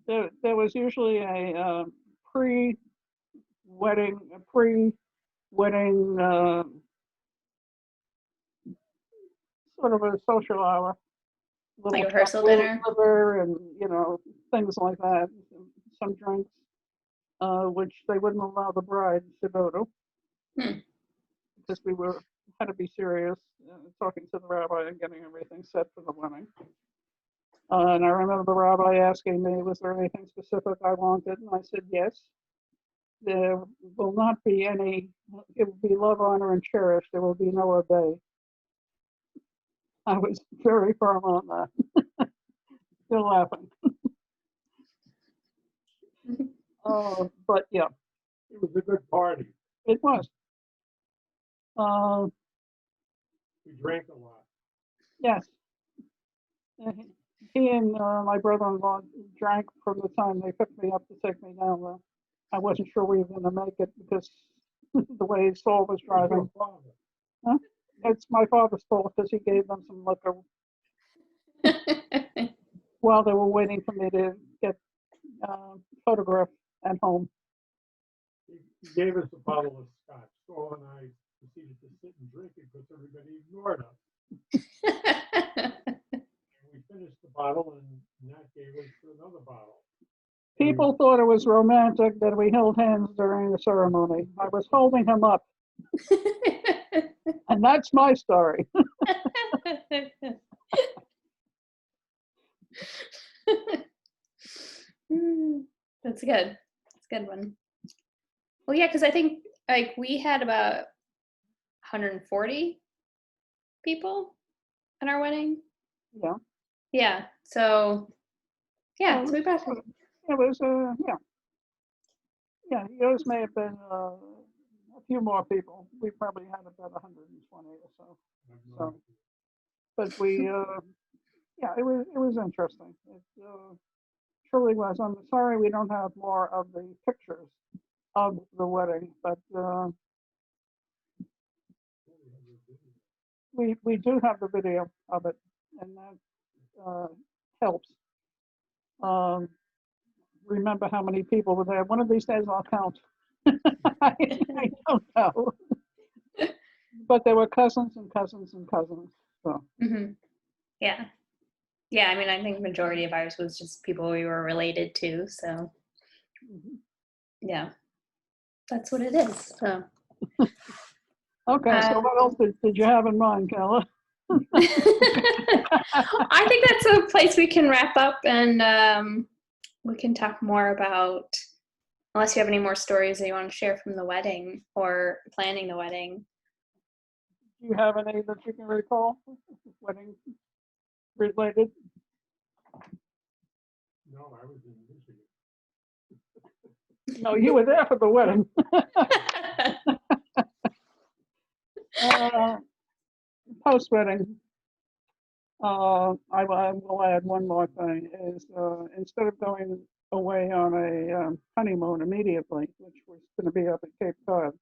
[SPEAKER 2] there was usually a pre-wedding sort of a social hour,
[SPEAKER 1] Like
[SPEAKER 2] little
[SPEAKER 1] a rehearsal dinner.
[SPEAKER 2] liver and things like that, some drinks, which they wouldn't allow the bride to go to
[SPEAKER 1] Hmm.
[SPEAKER 2] because we had to be serious, talking to the rabbi and getting everything set for the wedding. And I remember the rabbi asking me, was there anything specific I wanted? And I said, yes. There will not be any, it will be love, honor, and cherish. There will be no obey. I was very firm on that. Still laughing. But yeah,
[SPEAKER 3] It was a good party.
[SPEAKER 2] it was. Uh,
[SPEAKER 3] We drank a lot.
[SPEAKER 2] yes. He and my brother-in-law drank from the time they picked me up to take me down there. I wasn't sure we were going to make it because the way Saul was
[SPEAKER 3] It was
[SPEAKER 2] driving.
[SPEAKER 3] your father.
[SPEAKER 2] Huh? It's my father's fault because he gave them some liquor while they were waiting for me to get photographed at home.
[SPEAKER 3] He gave us a bottle of scotch. Saul and I proceeded to sit and drink it because everybody ignored us. And we finished the bottle, and Nat gave us another bottle.
[SPEAKER 2] People thought it was romantic that we held hands during the ceremony. I was holding him up, and that's my story.
[SPEAKER 1] That's good. That's a good one. Well, yeah, because I think like we had about 140 people at our wedding.
[SPEAKER 2] Yeah.
[SPEAKER 1] Yeah. So yeah, so we about
[SPEAKER 2] It was, yeah. Yeah, yours may have been a few more people. We probably had about 120 or so. So, but yeah, it was interesting. It truly was. I'm sorry we don't have more of the pictures of the wedding, but we do have the video of it, and that helps. Remember how many people were there. One of these days I'll count. I don't know. But there were cousins and cousins and cousins. So.
[SPEAKER 1] Mm-hmm. Yeah. Yeah, I mean, I think the majority of ours was just people we were related to. So, yeah, that's what it is. So.
[SPEAKER 2] Okay, so what else did you have in mind, Kayla?
[SPEAKER 1] I think that's a place we can wrap up, and we can talk more about, unless you have any more stories that you want to share from the wedding or planning the wedding.
[SPEAKER 2] Do you have any that you can recall? Wedding related?
[SPEAKER 3] No, I was in Michigan.
[SPEAKER 2] No, you were there for the wedding. Post-wedding, I will add one more thing, is instead of going away on a honeymoon immediately, which was going to be up at Cape Cod,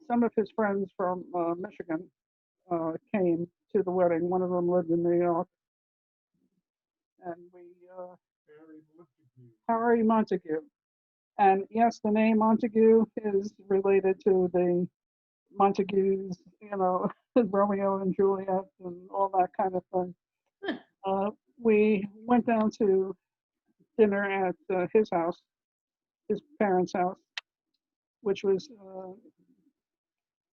[SPEAKER 2] some of his friends from Michigan came to the wedding. One of them lived in New York. And we, Harry Montague. And yes, the name Montague is related to the Montagues, Romeo and Juliet and all that kind of thing. We went down to dinner at his house, his parents' house, which was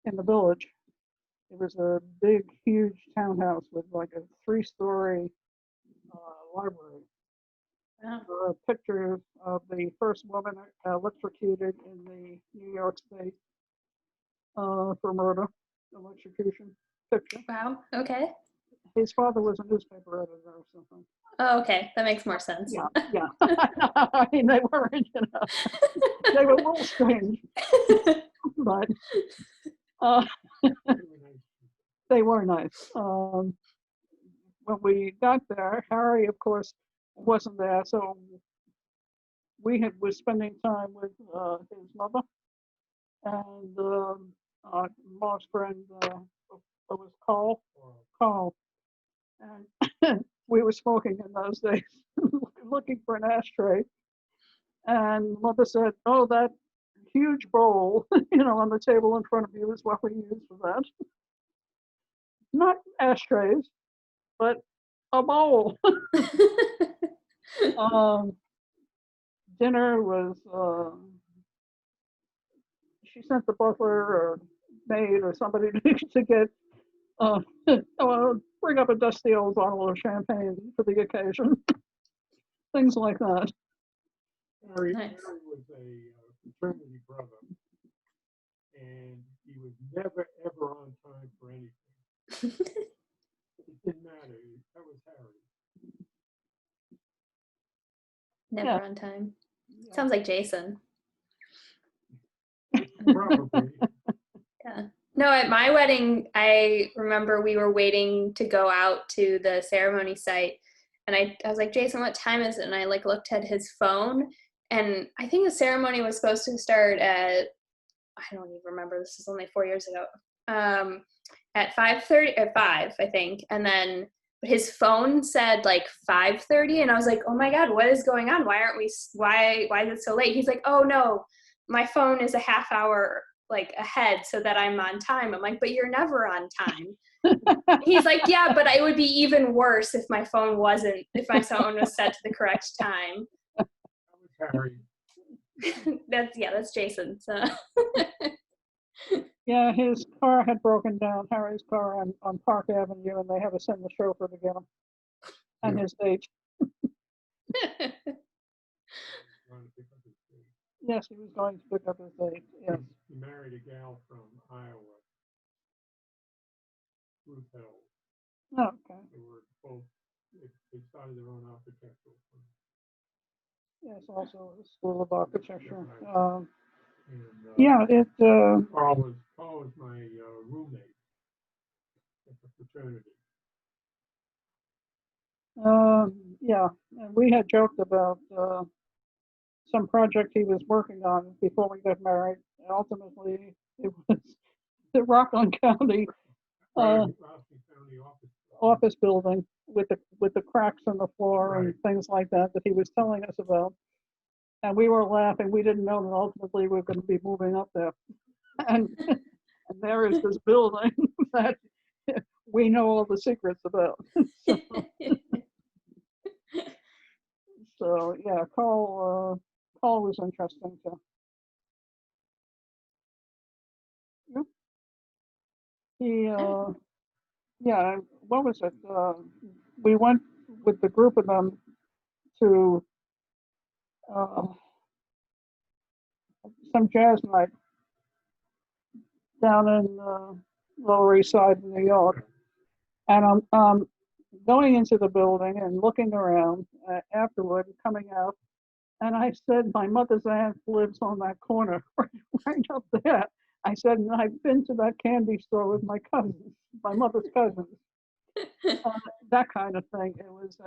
[SPEAKER 2] in the village. It was a big, huge townhouse with like a 3-story library. Picture of the first woman electrocuted in the New York State for murder, electrocution picture.
[SPEAKER 1] Wow. Okay.
[SPEAKER 2] his father was a newspaper editor or something.
[SPEAKER 1] Oh, okay. That makes more sense.
[SPEAKER 2] Yeah, yeah. I mean, they weren't, they were a little strange, but uh, they were nice. When we got there, Harry, of course, wasn't there, so was spending time with his mother and Mark's friend was Carl, and we were smoking in those days, looking for an ashtray. And mother said, "Oh, that huge bowl, on the table in front of you is what we use for that. Not ashtrays, but a bowl." Dinner was. She sent the butler or maid or somebody to get bring up a dusty old bottle of champagne for the occasion. Things like that.
[SPEAKER 3] Harry,
[SPEAKER 1] Nice.
[SPEAKER 3] Harry was a fraternity brother, and he was never ever on time for anything. It didn't matter. That was Harry.
[SPEAKER 1] Never
[SPEAKER 2] Yeah.
[SPEAKER 1] on time.
[SPEAKER 2] Yeah.
[SPEAKER 1] Sounds like Jason.
[SPEAKER 3] Probably.
[SPEAKER 1] Yeah. No, at my wedding, I remember we were waiting to go out to the ceremony site. And I was like, "Jason, what time is it?" And I looked at his phone. And I think the ceremony was supposed to start at, I don't even remember, this is only 4 years ago, at 5:30, at 5, I think. And then his phone said 5:30. And I was like, "Oh my God, what is going on? Why is it so late?" He's like, "Oh no, my phone is a half hour ahead so that I'm on time." I'm like, "But you're never on time." He's like, "Yeah, but it would be even worse if my phone was set to the correct time."
[SPEAKER 3] That was Harry.
[SPEAKER 1] That's Jason. So
[SPEAKER 2] Yeah, his car had broken down, Harry's car on Park Avenue, and they had to send the chauffeur to get him and his date.
[SPEAKER 3] Trying to pick up his date.
[SPEAKER 2] Yes, he was going to pick up his date. Yes.
[SPEAKER 3] He married a gal from Iowa, Ruth Hill.
[SPEAKER 2] Oh, okay.
[SPEAKER 3] They were both. They started their own architectural firm.
[SPEAKER 2] Yes, also a school of architecture.
[SPEAKER 3] And,
[SPEAKER 2] Yeah,
[SPEAKER 3] Carl was my roommate at the fraternity.
[SPEAKER 2] yeah, and we had joked about some project he was working on before we got married. And ultimately, it was the Rockland County
[SPEAKER 3] Rockland County
[SPEAKER 2] office building with the cracks in the floor and things like that he was telling us about. And we were laughing. We didn't know that ultimately we were going to be moving up there. And there is this building that we know all the secrets about. So yeah, Carl was interesting too. Yep. He yeah, what was it? We went with the group of them to some jazz night down in Lower East Side of New York, and I'm going into the building and looking around afterward, coming out, and I said, "My mother's aunt lives on that corner, right up there." I said, "And I've been to that candy store with my cousins, my mother's cousins." That kind of thing. It was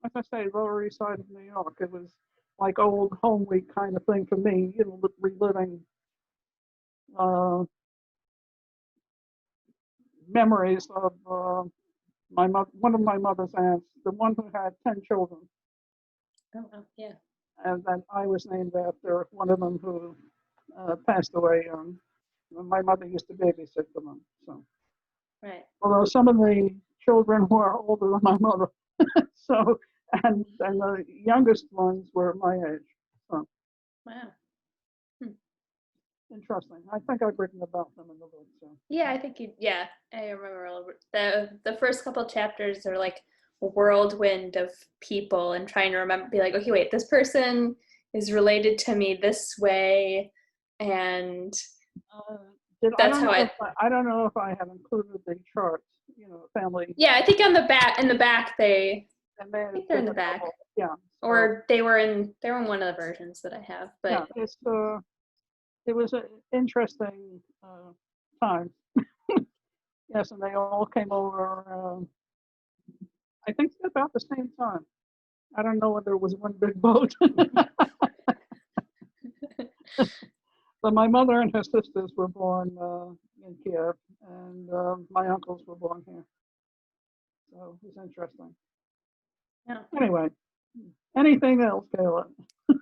[SPEAKER 2] like I say, Lower East Side of New York. It was like old home week kind of thing for me, reliving memories of one of my mother's aunts, the one who had 10 children.
[SPEAKER 1] Oh, well, yeah.
[SPEAKER 2] And then I was named after one of them who passed away young. My mother used to babysit for them. So,
[SPEAKER 1] Right.
[SPEAKER 2] although some of the children were older than my mother, so and the youngest ones were my age. So,
[SPEAKER 1] Wow.
[SPEAKER 2] interesting. I think I've written about them in the book. So.
[SPEAKER 1] Yeah, I think I remember the first couple chapters are like a whirlwind of people and trying to be like, okay, wait, this person is related to me this way, and That's how
[SPEAKER 2] I don't know if I have included the charts, family.
[SPEAKER 1] Yeah, I think on the back, in the back, I think they're in the back.
[SPEAKER 2] Yeah.
[SPEAKER 1] Or they were in one of the versions that I have, but
[SPEAKER 2] yeah, it was an interesting time. Yes, and they all came over. I think about the same time. I don't know whether it was one big boat. But my mother and her sisters were born in Kiev, and my uncles were born here. So it was interesting.
[SPEAKER 1] yeah.
[SPEAKER 2] Anyway, anything else, Kayla?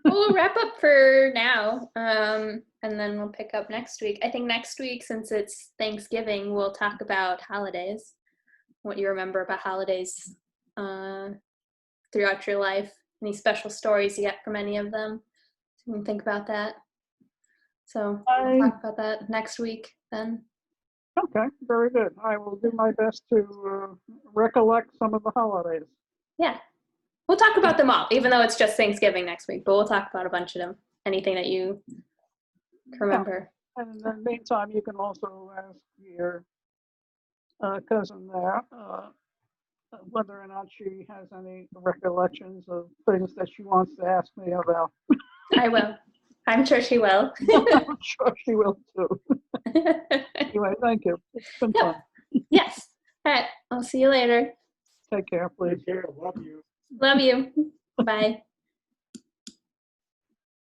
[SPEAKER 1] We'll wrap up for now, and then we'll pick up next week. I think next week, since it's Thanksgiving, we'll talk about holidays, what you remember about holidays throughout your life, any special stories you get from any of them. So you can think about that. So we'll talk about that next week then.
[SPEAKER 2] Okay, very good. I will do my best to recollect some of the holidays.
[SPEAKER 1] Yeah. We'll talk about them all, even though it's just Thanksgiving next week, but we'll talk about a bunch of them. Anything that you can remember.
[SPEAKER 2] Yeah. And in the meantime, you can also ask your cousin there whether or not she has any recollections of things that she wants to ask me about.
[SPEAKER 1] I will. I'm sure she will.
[SPEAKER 2] I'm sure she will too. Anyway, thank you. It's been fun.
[SPEAKER 1] Yes. All right. I'll see you later.
[SPEAKER 2] Take care, please.
[SPEAKER 3] Take care. Love you.
[SPEAKER 1] Love you. Bye.